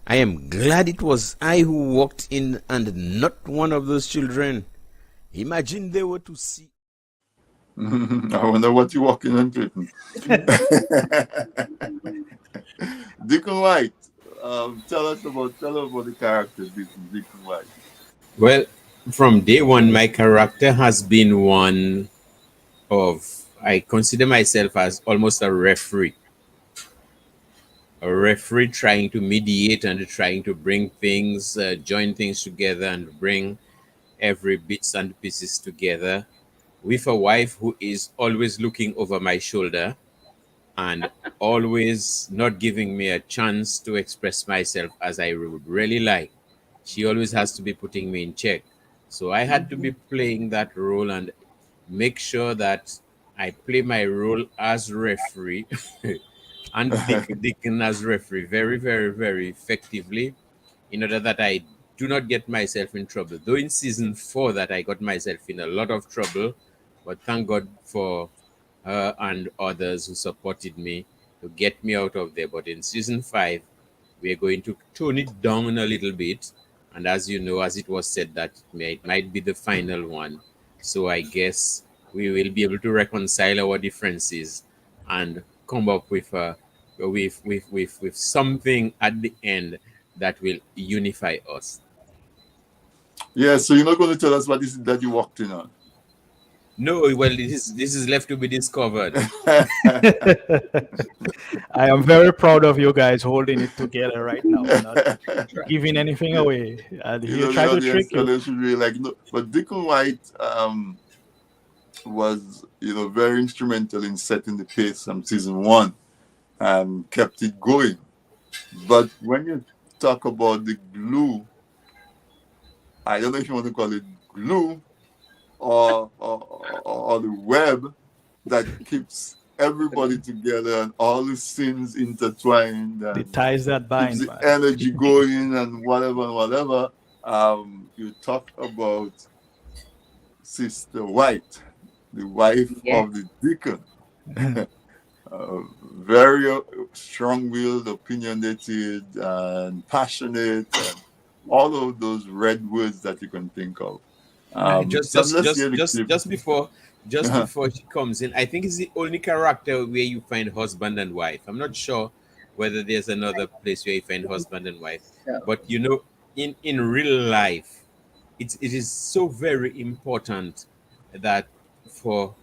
I am glad it was I who walked in and not one of those children. Imagine they were to see. I wonder what you're walking on, Clayton. Deacon White, tell us about the character, Deacon White. Well, from day one, my character has been one of, I consider myself as almost a referee. A referee trying to mediate and trying to bring things, join things together and bring every bits and pieces together, with a wife who is always looking over my shoulder and always not giving me a chance to express myself as I would really like. She always has to be putting me in check. So I had to be playing that role and make sure that I play my role as referee and Deacon as referee very, very, very effectively, in order that I do not get myself in trouble. Though in season 4 that I got myself in a lot of trouble, but thank God for her and others who supported me to get me out of there. But in season 5, we are going to tone it down a little bit. And as you know, as it was said, that it might be the final one. So I guess we will be able to reconcile our differences and come up with something at the end that will unify us. Yeah, so you're not going to tell us what this is that you walked in on. No, well, this is left to be discovered. I am very proud of you guys holding it together right now, not giving anything away. And he tried to trick you. Really but Deacon White was very instrumental in setting the pace from season 1 and kept it going. But when you talk about the glue, I don't know if you want to call it glue or the web that keeps everybody together and all the sins intertwined, and the ties that bind, keeps the energy going and whatever. You talk about Sister White, the wife of the deacon. Very strong-willed, opinionated, and passionate, and all of those red words that you can think of. Just before she comes in, I think it's the only character where you find husband and wife. I'm not sure whether there's another place where you find husband and wife. But in real life, it is so very important that for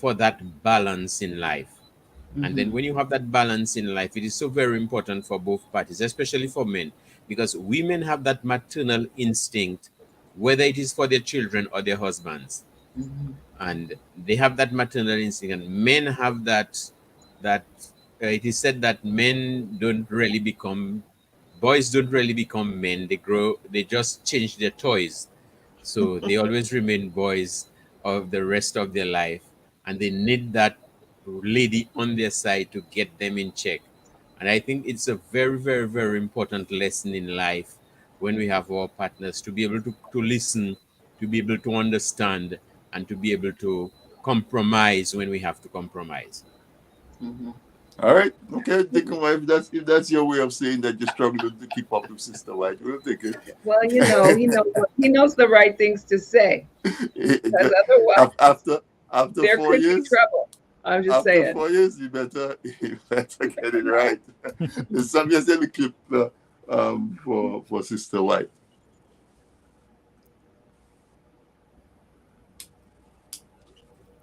that balance in life. And then when you have that balance in life, it is so very important for both parties, especially for men, because women have that maternal instinct, whether it is for their children or their husbands. And they have that maternal instinct, and men have that it is said that boys don't really become men. They just change their toys. So they always remain boys of the rest of their life, and they need that lady on their side to get them in check. And I think it's a very, very, very important lesson in life when we have our partners to be able to listen, to be able to understand, and to be able to compromise when we have to compromise. Mhm. All right, okay, Dickenwa, if that's your way of saying that you're struggling to keep up with Sister White, we'll take it. Well, he knows the right things to say, because otherwise after after there four could be years, trouble. I'm just after saying. 4 years, you better get it right. There's some yes, let me clip for Sister White.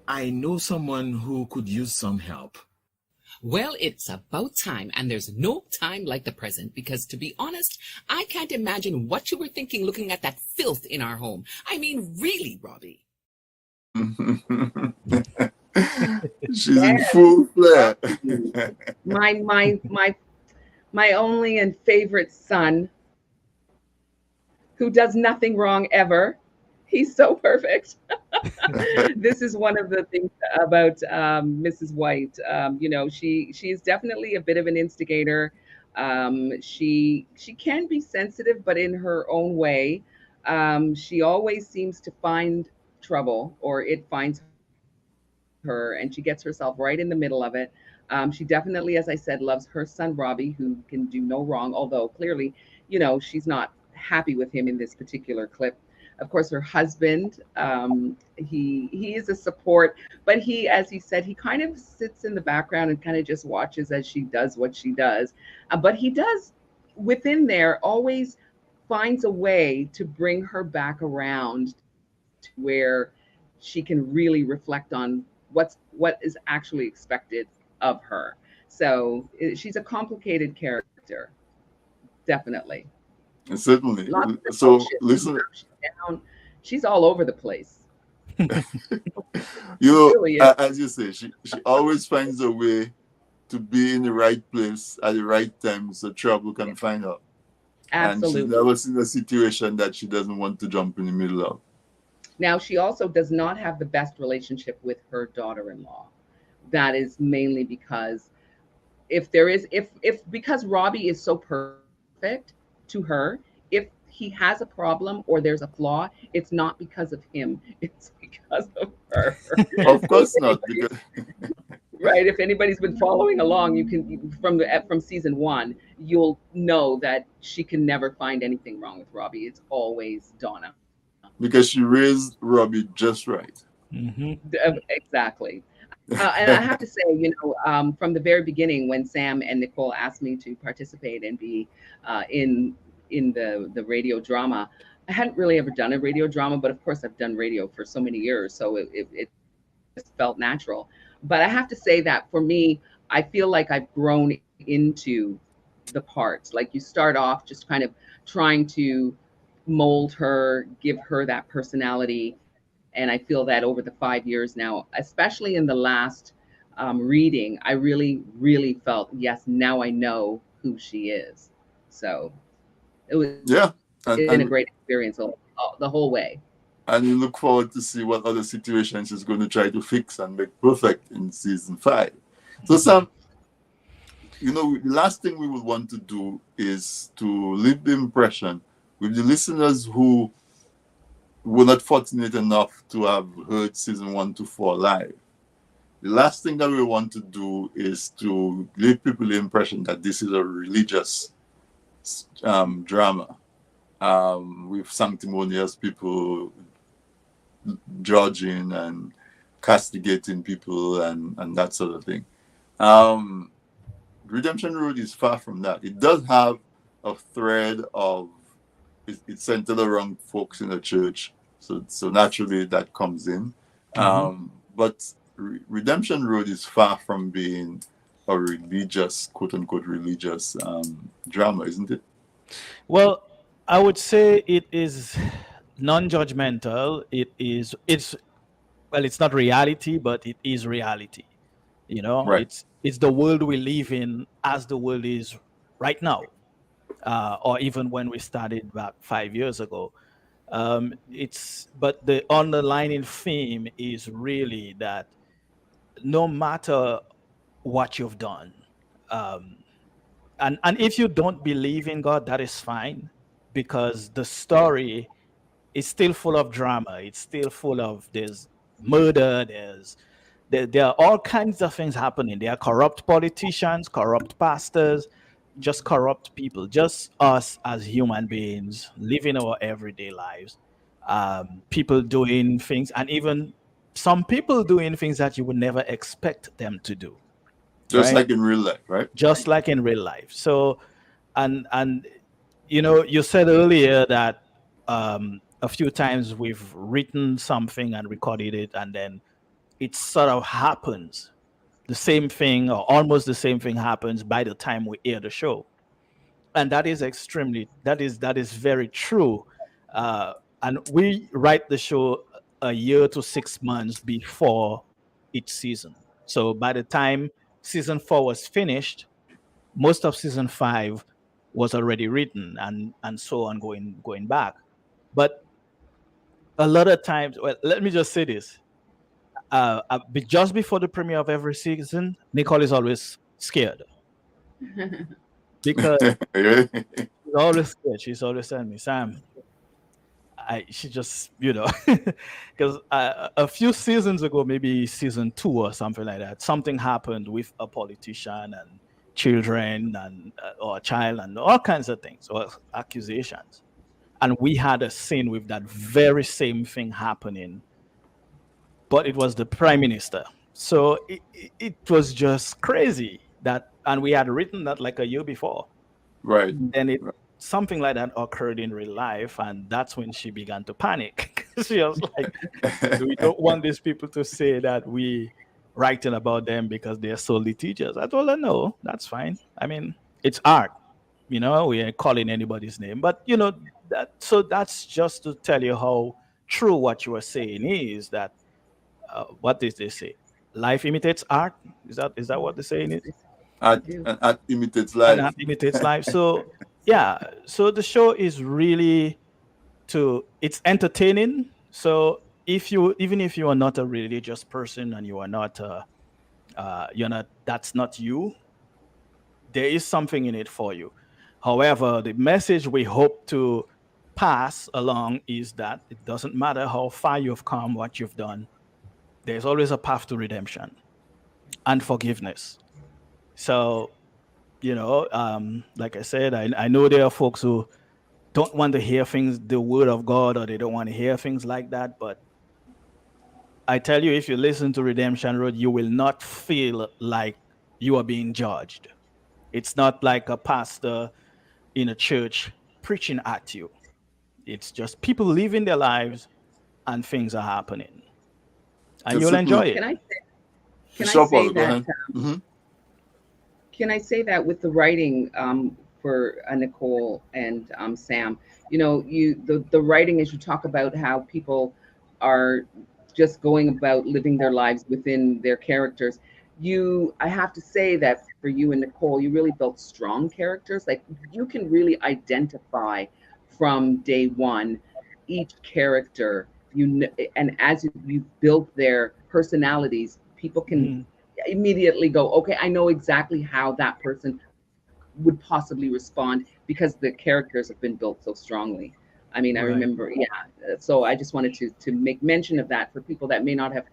I know someone who could use some help. Well, it's about time, and there's no time like the present, because to be honest, I can't imagine what you were thinking looking at that filth in our home. I mean, really, Robbie. She's in Yes, full flare. my only and favorite son, who does nothing wrong ever. He's so perfect. This is one of the things about Mrs. White. She is definitely a bit of an instigator. She can be sensitive, but in her own way. She always seems to find trouble, or it finds her, and she gets herself right in the middle of it. She definitely, as I said, loves her son Robbie, who can do no wrong. Although clearly, she's not happy with him in this particular clip. Of course, her husband, he is a support, but he, as he said, he kind of sits in the background and kind of just watches as she does what she does. But he does, within there, always finds a way to bring her back around to where she can really reflect on what is actually expected of her. So she's a complicated character, definitely. Certainly. Lots of So emotions. listen, She's down. She's all over the place. She you really is. as you say, she always finds a way to be in the right place at the right time so trouble can find her. And she's Absolutely. never seen a situation that she doesn't want to jump in the middle of. Now, she also does not have the best relationship with her daughter-in-law. That is mainly because if there is if because Robbie is so perfect to her, if he has a problem or there's a flaw, it's not because of him. It's because of her. Of So if course not, anybody's because right, if anybody's been following along, you can from season one, you'll know that she can never find anything wrong with Robbie. It's always Donna. because she raised Robbie just right. Exactly. And I have to say, from the very beginning, when Sam and Nicole asked me to participate and be in the radio drama, I hadn't really ever done a radio drama, but of course I've done radio for so many years, so it just felt natural. But I have to say that for me, I feel like I've grown into the parts. Like you start off just kind of trying to mold her, give her that personality. And I feel that over the 5 years now, especially in the last reading, I really felt, yes, now I know who she is. So it's been a Yeah. great And experience and the whole way. and you look forward to see what other situations she's going to try to fix and make perfect in season 5. So Sam, the last thing we would want to do is to leave the impression with the listeners who were not fortunate enough to have heard season 1 to 4 live. The last thing that we want to do is to give people the impression that this is a religious drama with sanctimonious people judging and castigating people and that sort of thing. Redemption Road is far from that. It does have a thread of it's centered around folks in the church, so naturally that comes in. But Redemption Road is far from being a religious, quote unquote, religious drama, isn't it? Well, I would say it is non-judgmental. It's well, it's not reality, but it is reality. Right. It's the world we live in as the world is right now, or even when we started back 5 years ago. But the underlying theme is really that no matter what you've done, um, and if you don't believe in God, that is fine, because the story is still full of drama. It's still full of there's murder, there's There are all kinds of things happening. There are corrupt politicians, corrupt pastors, just corrupt people, just us as human beings living our everyday lives. People doing things, and even some people doing things that you would never expect them to do, Just right? like in real life, right? Just like in real life. So, and you said earlier that a few times we've written something and recorded it, and then it sort of happens. The same thing, or almost the same thing, happens by the time we air the show, and that is very true. Uh, and we write the show a year to 6 months before each season. So by the time season 4 was finished, most of season 5 was already written, and so on, going back. But a lot of times, well, let me just say this: just before the premiere of every season, Nicole is always scared because she's always scared. She's always telling me, Sam, she just, because a few seasons ago, maybe season 2 or something like that, something happened with a politician and children, and or a child, and all kinds of things, or accusations. And we had a scene with that very same thing happening, but it was the prime minister. So it was just crazy that, and we had written that like a year before. Right. Then something like that occurred in real life, and that's when she began to panic. She was like, "We don't want these people to say that we writing about them because they're solely teachers." I told her, "No, that's fine. I mean, it's art. We ain't calling anybody's name, but that. So that's just to tell you how true what you were saying is. That what did they say? Life imitates art. Is that what the saying is? Art imitates And life. art imitates life. So yeah, so the show is really it's entertaining. So even if you are not a religious person, and you are not that's not you, there is something in it for you. However, the message we hope to pass along is that it doesn't matter how far you've come, what you've done, there's always a path to redemption and forgiveness. So, like I said, I know there are folks who don't want to hear things, the word of God, or they don't want to hear things like that. But I tell you, if you listen to Redemption Road, you will not feel like you are being judged. It's not like a pastor in a church preaching at you. It's just people living their lives, and things are happening, and you'll enjoy it. Can I say that? Can I say that with the writing for Nicole and Sam? The writing, as you talk about how people are just going about living their lives within their characters. I have to say that for you and Nicole, you really built strong characters. Like you can really identify from day one each character. And as you built their personalities, people can immediately go, okay, I know exactly how that person would possibly respond because the characters have been built so strongly. I mean, I remember, so I just wanted to make mention of that for people that may not have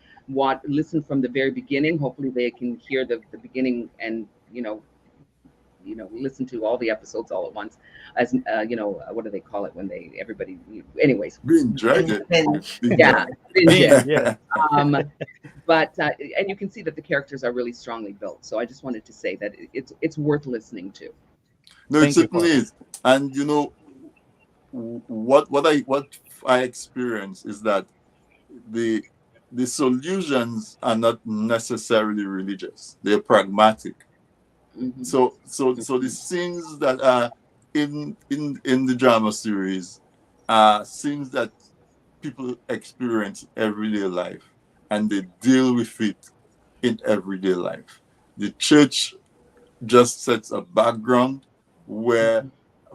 listened from the very beginning. Hopefully they can hear the beginning and, listen to all the episodes all at once. As what do they call it when everybody, anyways. Binge, right? Yeah, binge. Yeah. But and you can see that the characters are really strongly built. So I just wanted to say that it's worth listening to. No, it certainly is. And what I experience is that the solutions are not necessarily religious; they're pragmatic. Mm-hmm. So the scenes that are in the drama series are scenes that people experience everyday life, and they deal with it in everyday life. The church just sets a background where,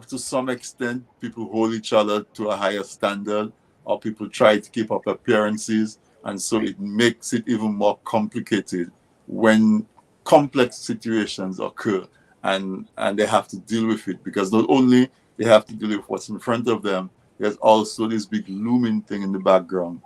to some extent, people hold each other to a higher standard, or people try to keep up appearances, and so it makes it even more complicated when complex situations occur, and they have to deal with it, because not only they have to deal with what's in front of them, there's also this big looming thing in the background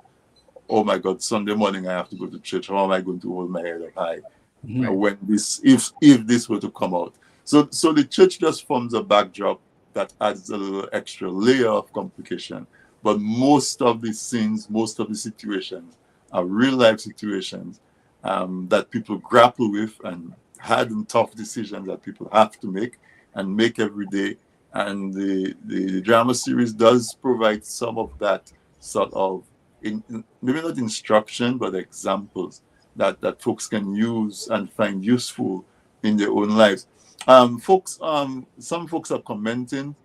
oh my God, Sunday morning I have to go to church. How am I going to hold my head up high Mhm. when this, if this were to come out? So the church just forms a backdrop that adds a little extra layer of complication. But most of the scenes, most of the situations are real life situations that people grapple with and hard and tough decisions that people have to make and make every day. And the drama series does provide some of that sort of, maybe not instruction, but examples that folks can use and find useful in their own lives. Some folks are commenting.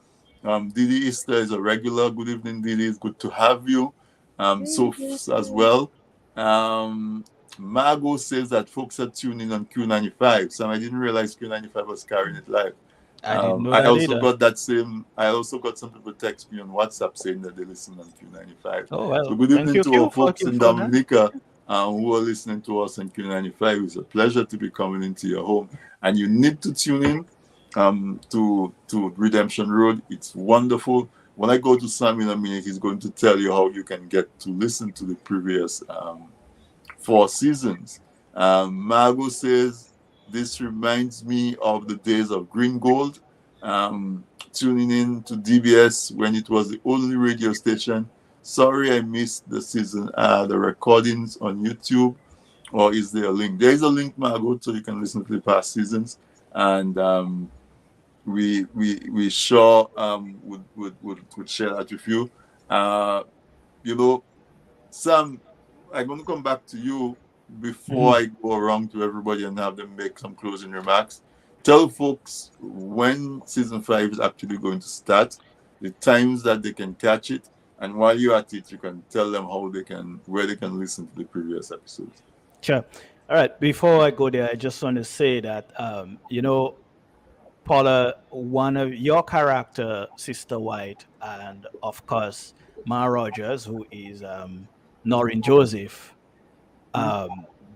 Didi Easter is a regular. Good evening, Didi. It's good to have you. As well. Margot says that folks are tuning on Q95. So I didn't realize Q95 was carrying it live. I didn't know I that also either. got that same. I also got some people text me on WhatsApp saying that they listen on Q95. Oh well, So good thank evening you, to our Q, for folks in for that. Dominica who are listening to us on Q95. It's a pleasure to be coming into your home, and you need to tune in to Redemption Road. It's wonderful. When I go to Sam in a minute, he's going to tell you how you can get to listen to the previous 4 seasons. Margot says, this reminds me of the days of Green Gold, tuning in to DBS when it was the only radio station. Sorry I missed the season, the recordings on YouTube. Or is there a link? There is a link, Margot, so you can listen to the past seasons. And we sure would share that with you. Sam, I'm going to come back to you before I go around to everybody and have them make some closing remarks. Tell folks when season 5 is actually going to start, the times that they can catch it, and while you're at it, you can tell them where they can listen to the previous episodes. Sure. All right. Before I go there, I just want to say that Paula, one of your character, Sister White, and of course Ma Rogers, who is Noreen Joseph.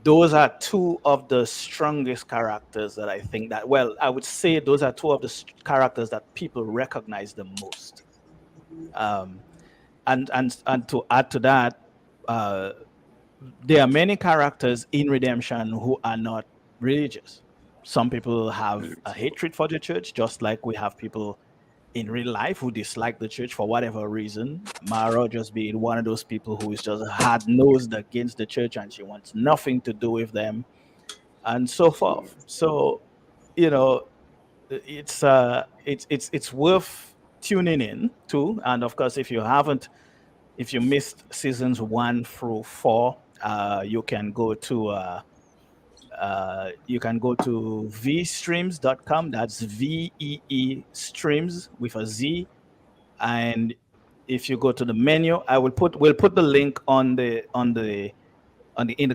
Those are 2 of the strongest characters that I think that, well, I would say those are 2 of the characters that people recognize the most. And to add to that, there are many characters in Redemption who are not religious. Some people have a hatred for the church, just like we have people in real life who dislike the church for whatever reason. Mara just being one of those people who is just hard-nosed against the church and she wants nothing to do with them, and so forth. So, it's worth tuning in to. And of course, if you missed seasons 1 through 4, you can go to vstreams.com. That's VEE streams with a Z. And if you go to the menu, we'll put the link in the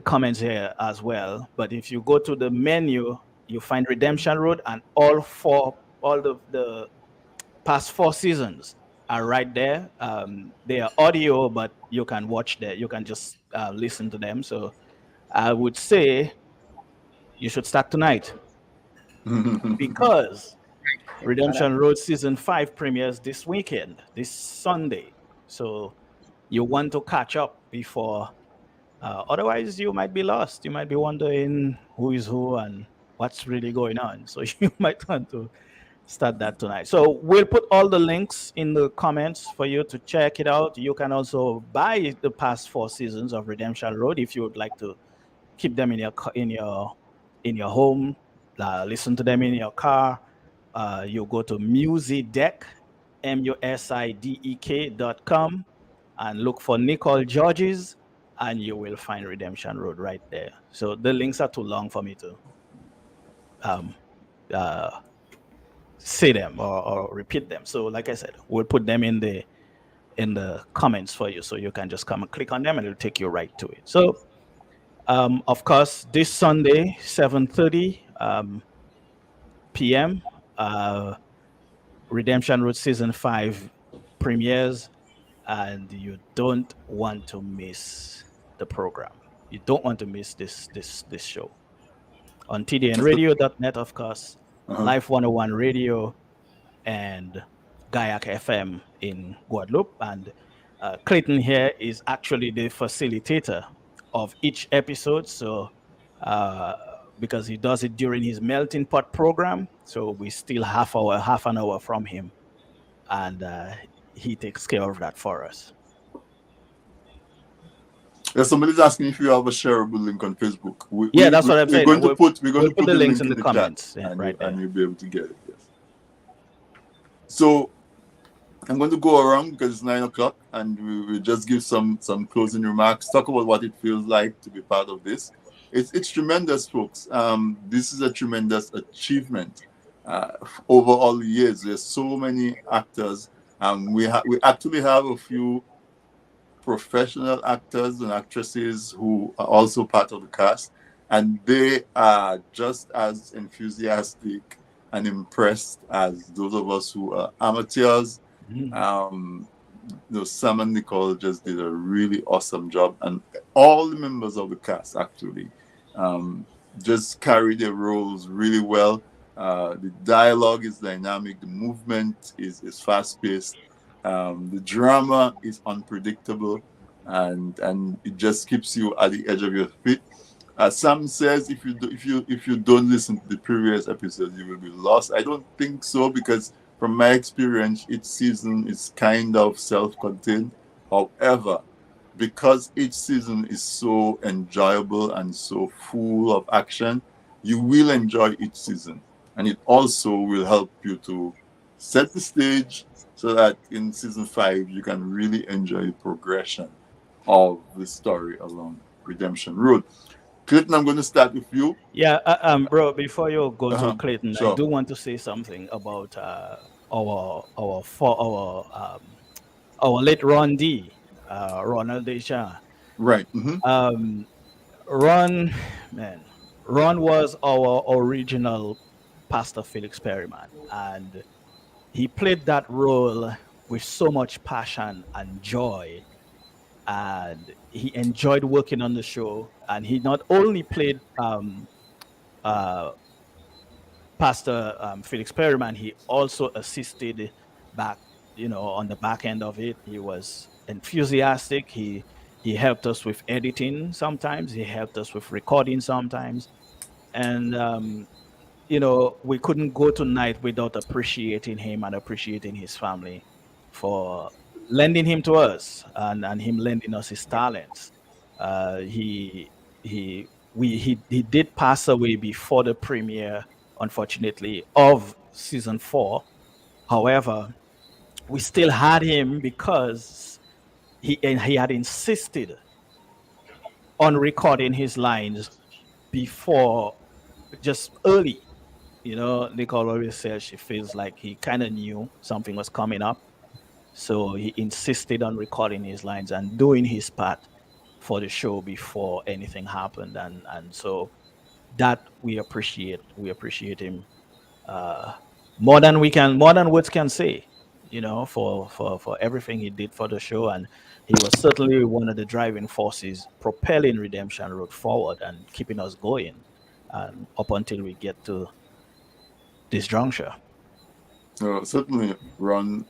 comments here as well. But if you go to the menu, you find Redemption Road, and all the past 4 seasons are right there. They are audio, but you can watch there. You can just listen to them. So I would say you should start tonight because Redemption Road season 5 premieres this weekend, this Sunday. So you want to catch up before. Otherwise, you might be lost. You might be wondering who is who and what's really going on. So you might want to start that tonight. So we'll put all the links in the comments for you to check it out. You can also buy the past 4 seasons of Redemption Road if you would like to keep them in your home, listen to them in your car. You go to Musidek, MUSIDEK.com, and look for Nicole Georges, and you will find Redemption Road right there. So the links are too long for me to say them or repeat them. So like I said, we'll put them in the comments for you, so you can just come and click on them and it'll take you right to it. So of course, this Sunday, 7:30 p.m., Redemption Road Season 5 premieres, and you don't want to miss the program. You don't want to miss this show. On tdnradio.net, of course, Life 101 Radio, and Gaiac FM in Guadeloupe, and Clayton here is actually the facilitator of each episode. So because he does it during his melting pot program, so we still half an hour from him, and he takes care of that for us. Yeah, somebody's asking if you have a shareable link on Facebook. Yeah, that's what I'm we're saying. going to put We'll put the the links link in the chat, comments, and right there. and you'll be able to get it. Yes. So I'm going to go around because it's 9 o'clock, and we'll just give some closing remarks. Talk about what it feels like to be part of this. It's tremendous, folks. This is a tremendous achievement. Over all the years, there's so many actors. We actually have a few professional actors and actresses who are also part of the cast, and they are just as enthusiastic and impressed as those of us who are amateurs. Sam and Nicole just did a really awesome job, and all the members of the cast actually just carry their roles really well. The dialogue is dynamic, the movement is fast paced, the drama is unpredictable, and it just keeps you at the edge of your feet. Sam says if you don't listen to the previous episodes, you will be lost. I don't think so, because from my experience, each season is kind of self-contained. However, because each season is so enjoyable and so full of action, you will enjoy each season. And it also will help you to set the stage so that in season 5, you can really enjoy the progression of the story along Redemption Road. Clayton, I'm going to start with you. Yeah, bro. Before you go to Clayton, sure. I do want to say something about our late Ron D, Ronald Deschamps. Right. Ron was our original Pastor Felix Perryman, and he played that role with so much passion and joy, and he enjoyed working on the show. And he not only played Pastor Felix Perryman, he also assisted back, on the back end of it. He was enthusiastic. He helped us with editing sometimes. He helped us with recording sometimes. And we couldn't go tonight without appreciating him and appreciating his family for lending him to us, and him lending us his talents. He did pass away before the premiere, unfortunately, of season 4. However, we still had him because he had insisted on recording his lines before, just early. Nicole always says she feels like he kind of knew something was coming up. So he insisted on recording his lines and doing his part for the show before anything happened. And so that we appreciate him more than words can say, for everything he did for the show. And he was certainly one of the driving forces propelling Redemption Road forward and keeping us going up until we get to this juncture. Certainly, Ron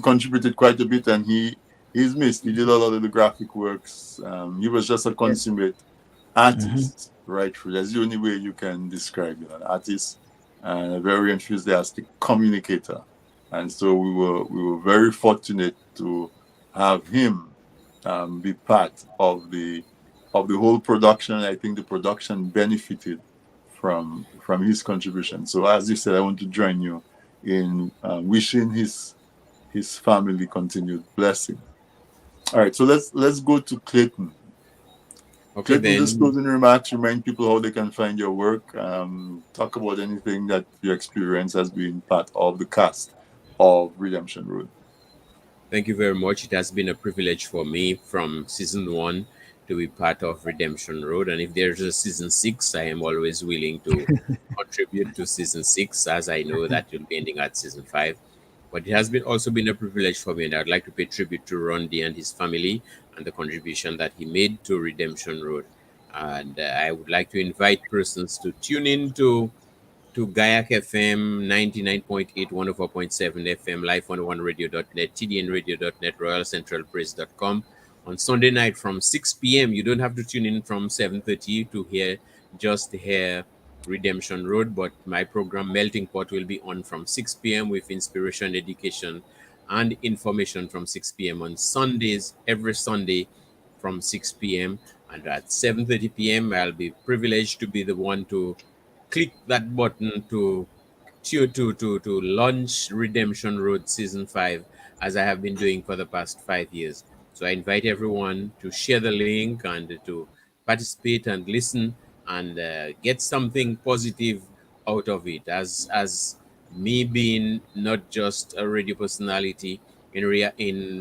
contributed quite a bit, and he's missed. He did a lot of the graphic works. He was just a consummate artist, right through. That's the only way you can describe an artist, and a very enthusiastic communicator. And so we were very fortunate to have him be part of the whole production. I think the production benefited from his contribution. So as you said, I want to join you in wishing his family continued blessing. All right, so let's go to Clayton. Okay, Clayton, then. just closing remarks, remind people how they can find your work. Talk about anything that you experience as being part of the cast of Redemption Road. Thank you very much. It has been a privilege for me from season 1 to be part of Redemption Road. And if there's a season 6, I am always willing to contribute to season 6, as I know that you'll be ending at season 5. But it has also been a privilege for me, and I'd like to pay tribute to Rondi and his family and the contribution that he made to Redemption Road. And I would like to invite persons to tune in to to Gayak FM 99.8, 104.7 FM, live101radio.net, tdnradio.net, royalcentralpress.com. On Sunday night from 6 p.m. You don't have to tune in from 7:30 to hear Redemption Road, but my program Melting Pot will be on from 6 p.m. with inspiration, education, and information from 6 p.m. on Sundays, every Sunday from 6 p.m. And at 7:30 p.m. I'll be privileged to be the one to click that button to launch Redemption Road Season 5, as I have been doing for the past 5 years. So I invite everyone to share the link and to participate and listen and get something positive out of it. As me being not just a radio personality, in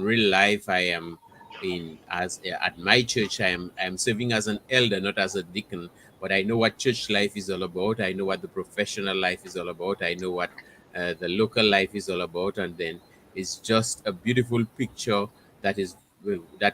real life, I am in as at my church. I am serving as an elder, not as a deacon, but I know what church life is all about. I know what the professional life is all about. I know what the local life is all about. And then it's just a beautiful picture that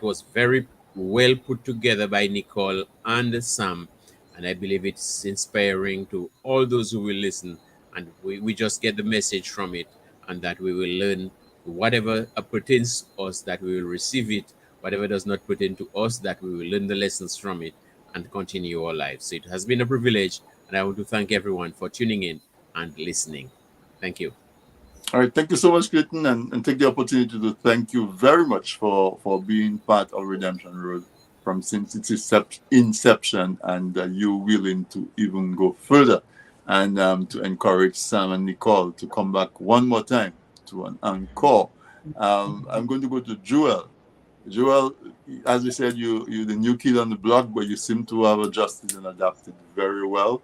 was very well put together by Nicole and Sam. And I believe it's inspiring to all those who will listen. And we just get the message from it, and that we will learn whatever pertains to us, that we will receive it. Whatever does not pertain to us, that we will learn the lessons from it and continue our lives. So it has been a privilege, and I want to thank everyone for tuning in and listening. Thank you. All right, thank you so much, Clayton, and take the opportunity to thank you very much for being part of Redemption Road from since its inception, and you willing to even go further and to encourage Sam and Nicole to come back one more time to an encore. I'm going to go to Joel. Joel, as we said, you're the new kid on the block, but you seem to have adjusted and adapted very well.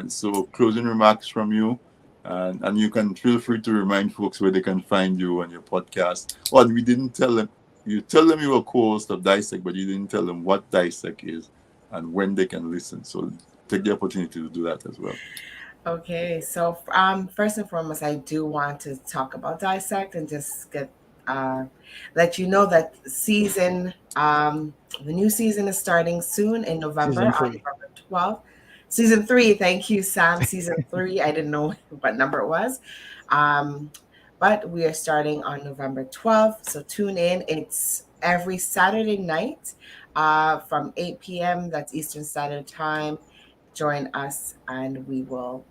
So closing remarks from you. And you can feel free to remind folks where they can find you on your podcast. Well, we didn't tell them. You tell them you were co-host of Dissect, but you didn't tell them what Dissect is and when they can listen. So take the opportunity to do that as well. Okay, so first and foremost, I do want to talk about Dissect and just let you know that the new season is starting soon in November, on November 12th. Season 3, thank you, Sam. Season 3, I didn't know what number it was. But we are starting on November 12th, so tune in. It's every Saturday night from 8 p.m. That's Eastern Standard Time. Join us, and we will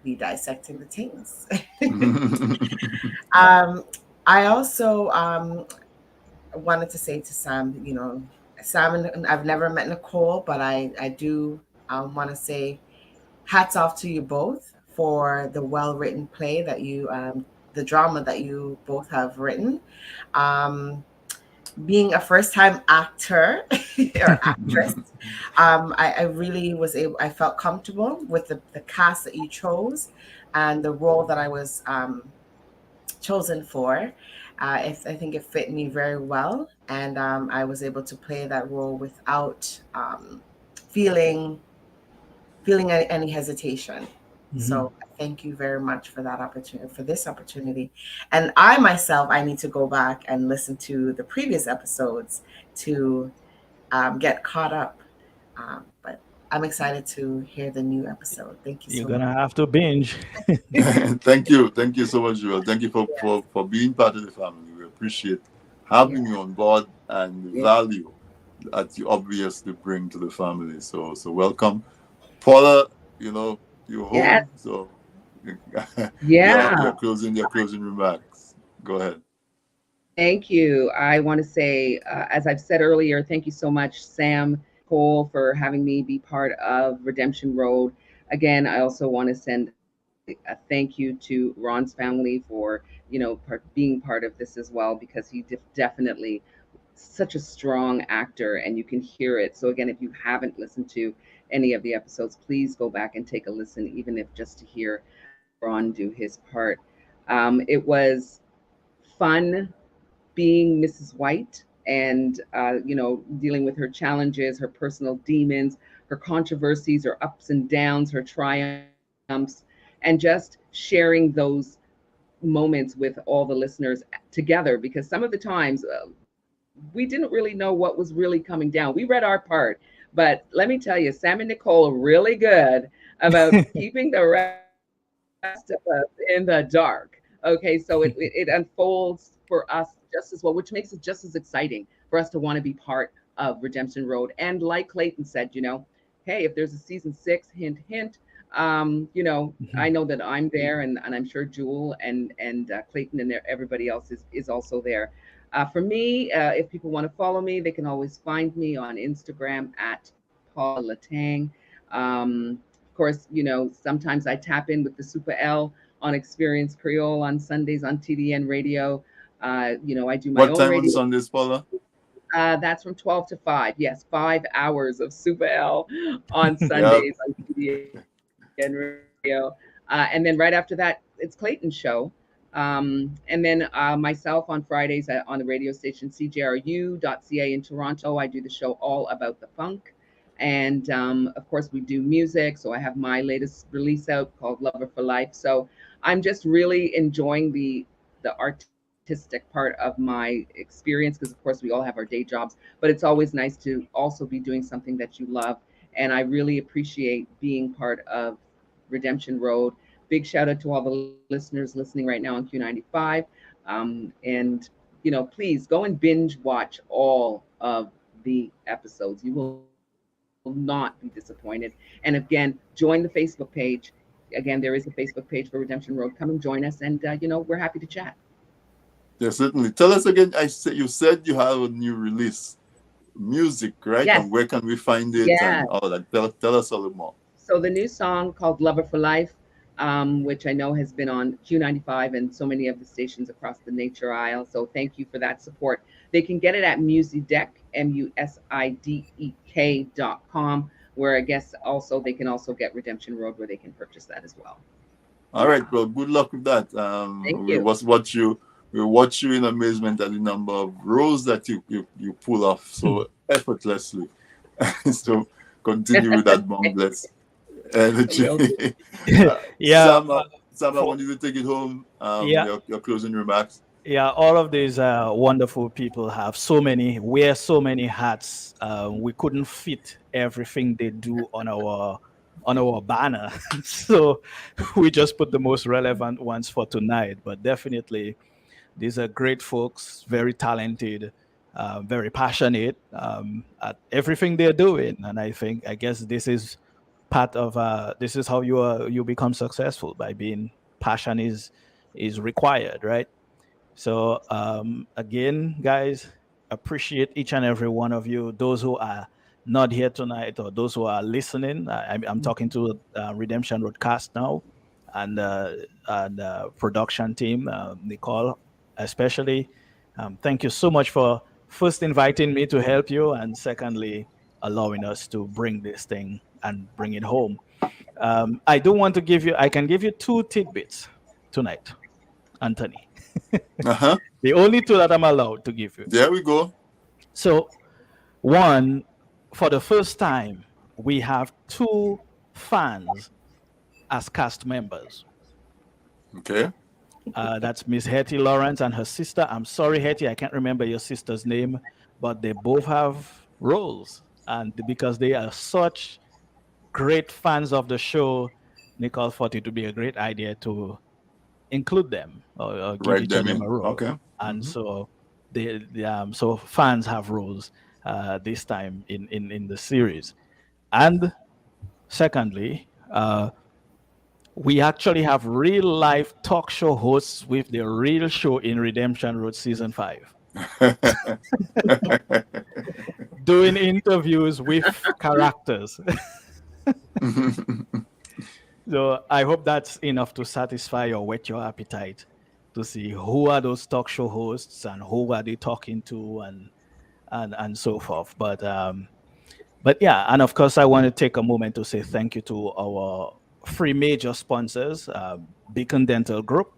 be dissecting the things. I also wanted to say to Sam, Sam and I've never met Nicole, but I do want to say hats off to you both for the well-written play that the drama that you both have written. Being a first-time actor or actress, I really was I felt comfortable with the cast that you chose and the role that I was chosen for. I think it fit me very well, and I was able to play that role without feeling any hesitation. Mm-hmm. So thank you very much for that opportunity, for this opportunity. And I need to go back and listen to the previous episodes to get caught up. But I'm excited to hear the new episode. Thank you so much. You're going to have to binge. Thank you. Thank you so much, Joel. Thank you for being part of the family. We appreciate having you on board and the value that you obviously bring to the family. So welcome. Paula, you're home, so your closing remarks. Go ahead. Thank you. I want to say, as I've said earlier, thank you so much, Sam Cole, for having me be part of Redemption Road. Again, I also want to send a thank you to Ron's family for being part of this as well, because he definitely such a strong actor, and you can hear it. So again, if you haven't listened to any of the episodes, please go back and take a listen, even if just to hear Ron do his part. It was fun being Mrs. White and dealing with her challenges, her personal demons, her controversies, her ups and downs, her triumphs, and just sharing those moments with all the listeners together, because some of the times we didn't really know what was really coming down. We read our part, but let me tell you, Sam and Nicole are really good about keeping the rest rest of us in the dark. Okay, so it unfolds for us just as well, which makes it just as exciting for us to want to be part of Redemption Road. And like Clayton said, hey, if there's a season 6, hint, hint, I know that I'm there, and I'm sure Jewel and Clayton and everybody else is also there. For me, if people want to follow me, they can always find me on Instagram at Paula Latang. Of course, sometimes I tap in with the Super L on Experience Creole on Sundays on TDN Radio. I do my What own time on radio. Sundays, Paula? That's from 12 to 5. Yes, 5 hours of Super L on Yeah. Sundays on TDN Radio. And then right after that, it's Clayton's show. And then myself on Fridays on the radio station CJRU.ca in Toronto. I do the show all about the funk. And of course, we do music. So I have my latest release out called Lover for Life. So I'm just really enjoying the artistic part of my experience because, of course, we all have our day jobs. But it's always nice to also be doing something that you love. And I really appreciate being part of Redemption Road. Big shout out to all the listeners listening right now on Q95. And, please go and binge watch all of the episodes. You will not be disappointed. And again, join the Facebook page. Again, there is a Facebook page for Redemption Road. Come and join us. And, we're happy to chat. Yeah, certainly. Tell us again. You said you have a new release, music, right? Yes. And where can we find it Yeah. and all that? Tell us a little more. So the new song called Lover for Life, which I know has been on Q95 and so many of the stations across the Nature Isle. So thank you for that support. They can get it at Musidek, MUSIDEK.com, where I guess also they can also get Redemption Road where they can purchase that as well. All right, well, good luck with that. Thank We you. watch you in amazement at the number of rows that you pull off so effortlessly. So continue with that boundless energy. Yeah. Sam, I want you to take it home. Yeah. Your closing remarks. Yeah, all of these wonderful people have wear so many hats. We couldn't fit everything they do on our banner, so we just put the most relevant ones for tonight. But definitely, these are great folks, very talented, very passionate at everything they're doing, and I guess this is part of this is how you become successful by being passion is required, right? So again, guys, appreciate each and every one of you. Those who are not here tonight or those who are listening, I'm talking to Redemption Roadcast now, and production team, Nicole especially. Thank you so much for first inviting me to help you, and secondly, allowing us to bring this thing and bring it home. I can give you 2 tidbits tonight, Anthony. The only 2 that I'm allowed to give you. There we go. So, one, for the first time, we have 2 fans as cast members. Okay. That's Miss Hetty Lawrence and her sister. I'm sorry, Hetty, I can't remember your sister's name, but they both have roles. And because they are such great fans of the show, Nicole thought it would be a great idea to include them or give Write each of them them in. a role. Okay. And so so fans have roles this time in the series. And secondly, we actually have real life talk show hosts with the real show in Redemption Road season 5. Doing interviews with characters. So I hope that's enough to satisfy or whet your appetite to see who are those talk show hosts and who are they talking to and so forth. But yeah, and of course I want to take a moment to say thank you to our 3 major sponsors, Beacon Dental Group,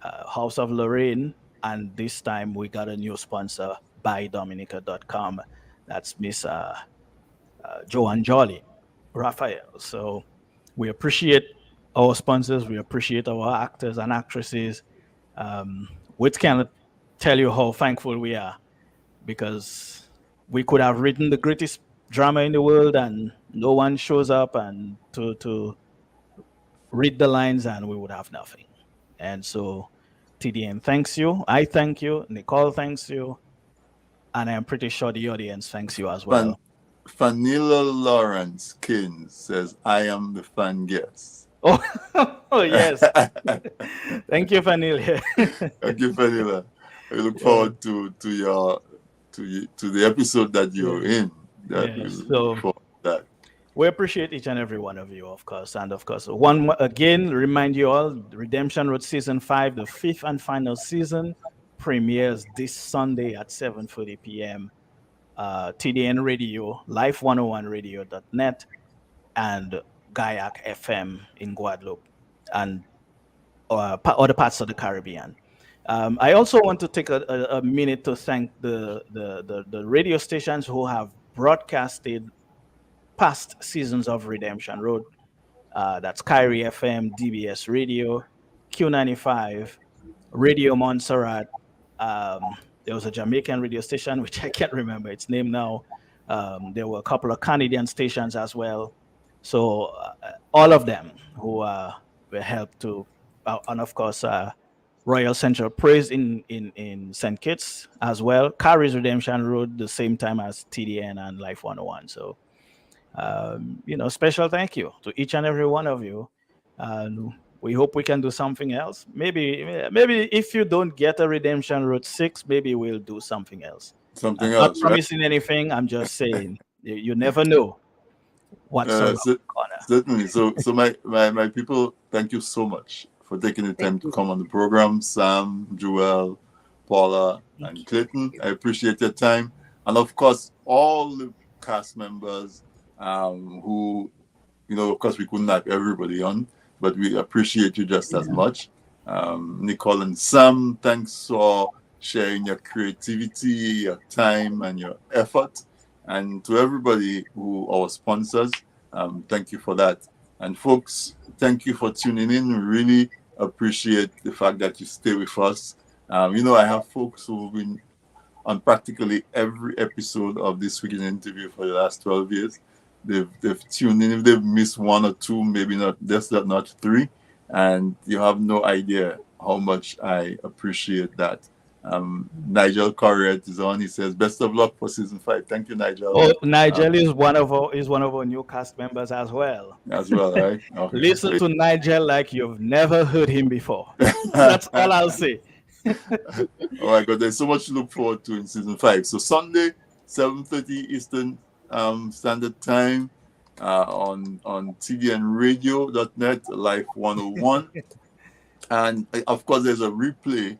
House of Lorraine, and this time we got a new sponsor, BuyDominica.com. That's Miss Joanne Jolly, Raphael. So we appreciate our sponsors. We appreciate our actors and actresses. We cannot tell you how thankful we are, because we could have written the greatest drama in the world and no one shows up, and to read the lines and we would have nothing. And so TDN thanks you. I thank you. Nicole thanks you. And I'm pretty sure the audience thanks you as well. Fanila Lawrence King says, I am the fan guest. Oh, oh yes. Thank you, Fanila. Thank you, Fanila. I look forward to the episode that you're in. We appreciate each and every one of you, of course. And of course, one more, again, remind you all, Redemption Road Season 5, the fifth and final season, premieres this Sunday at 7:40 p.m. TDN Radio, life101radio.net, and Gaiac FM in Guadeloupe, and other parts of the Caribbean. I also want to take a minute to thank the radio stations who have broadcasted past seasons of Redemption Road. That's Kyrie FM, DBS Radio, Q95, Radio Montserrat. There was a Jamaican radio station, which I can't remember its name now. There were a couple of Canadian stations as well. So all of them who were helped to, and of course, Royal Central Praise in St. Kitts as well. Carries Redemption Road the same time as TDN and Life 101. So, special thank you to each and every one of you. And we hope we can do something else. Maybe if you don't get a Redemption Road 6, maybe we'll do something else. I'm not promising anything. I'm just saying you never know what's around the corner. Certainly. So my people, thank you so much for taking the time to come on the program. Sam, Joel, Paula, and Clayton. I appreciate your time. And of course, all the cast members who, of course, we couldn't have everybody on, but we appreciate you just as much. Nicole and Sam, thanks for sharing your creativity, your time, and your effort. And to everybody our sponsors, thank you for that. And folks, thank you for tuning in. We really appreciate the fact that you stay with us. I have folks who've been on practically every episode of This Week in Interview for the last 12 years. They've tuned in. If they've missed one or two, maybe not three, and you have no idea how much I appreciate that. Nigel Corrett is on. He says, "Best of luck for season 5." Thank you, Nigel. Oh, Nigel is one of our new cast members as well. As well, right? Okay. Listen to Nigel like you've never heard him before. That's all I'll say. Oh my God, there's so much to look forward to in season 5. So Sunday, 7:30 Eastern Standard Time on tdnradio.net, Life 101, and of course there's a replay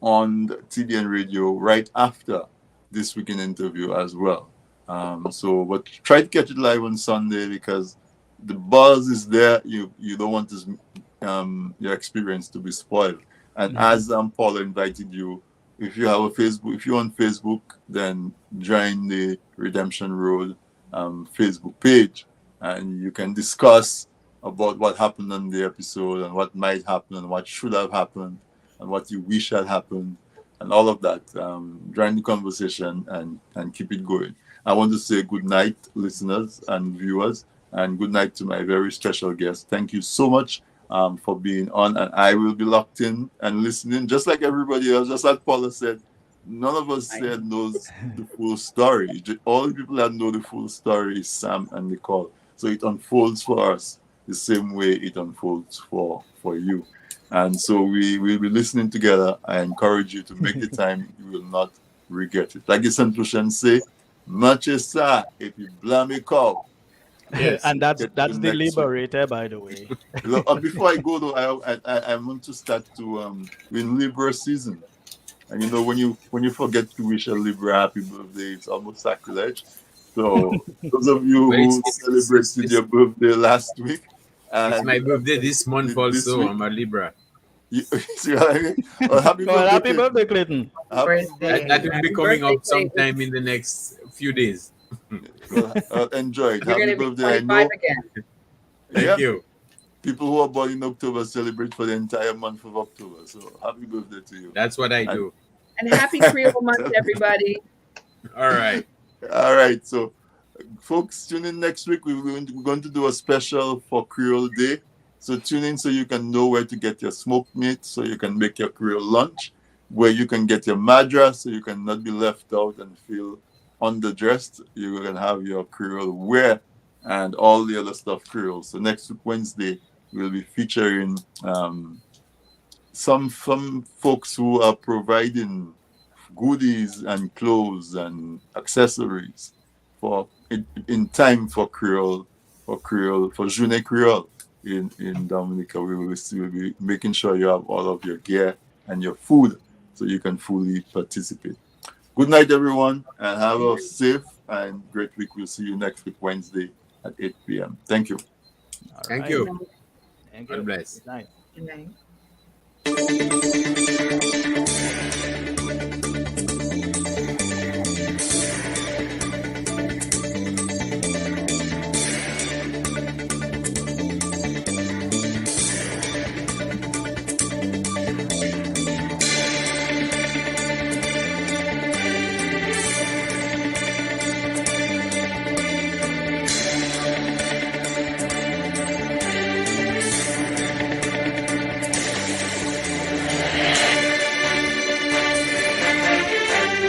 on the TDN Radio right after This Week in Interview as well. But try to catch it live on Sunday because the buzz is there. You don't want your experience to be spoiled. And as Paula invited you, if you're on Facebook, then join the Redemption Road Facebook page, and you can discuss about what happened on the episode and what might happen and what should have happened and what you wish had happened and all of that. Join the conversation and keep it going. I want to say good night, listeners and viewers, and good night to my very special guest. Thank you so much for being on, and I will be locked in and listening just like everybody else. Just like Paula said, none of us knows the full story. All the people that know the full story is Sam and Nicole. So it unfolds for us the same way it unfolds for you. And so we will be listening together. I encourage you to make the time. You will not regret it. Like the St. Lucians say, Manchester, if you blame me, call. Yes, and that's the Liberator, by the way. Before I go though, I want to start to in Libra season. And when you forget to wish a Libra happy birthday, it's almost sacrilege. So those of you who celebrated your birthday last week, it's my birthday this month also. I'm a Libra. See what I mean? Happy birthday, Clayton. That will be coming up sometime in the next few days. Enjoy it. You're Happy birthday. I know. Again. Thank you. People who are born in October celebrate for the entire month of October. So happy birthday to you. That's what I do. And happy Creole month, everybody. All right. All right. So, folks, tune in next week. We're going to do a special for Creole Day. So tune in so you can know where to get your smoked meat, so you can make your Creole lunch, where you can get your madras, so you can not be left out and feel underdressed. You can have your Creole wear and all the other stuff Creole. So next week, Wednesday, we'll be featuring some folks who are providing goodies and clothes and accessories for in time for Creole, for Journée Creole in Dominica. We will be making sure you have all of your gear and your food so you can fully participate. Good night, everyone, and have a safe and great week. We'll see you next week, Wednesday at 8 p.m. Thank you. Thank you. Thank you. God bless. Good night. Good night.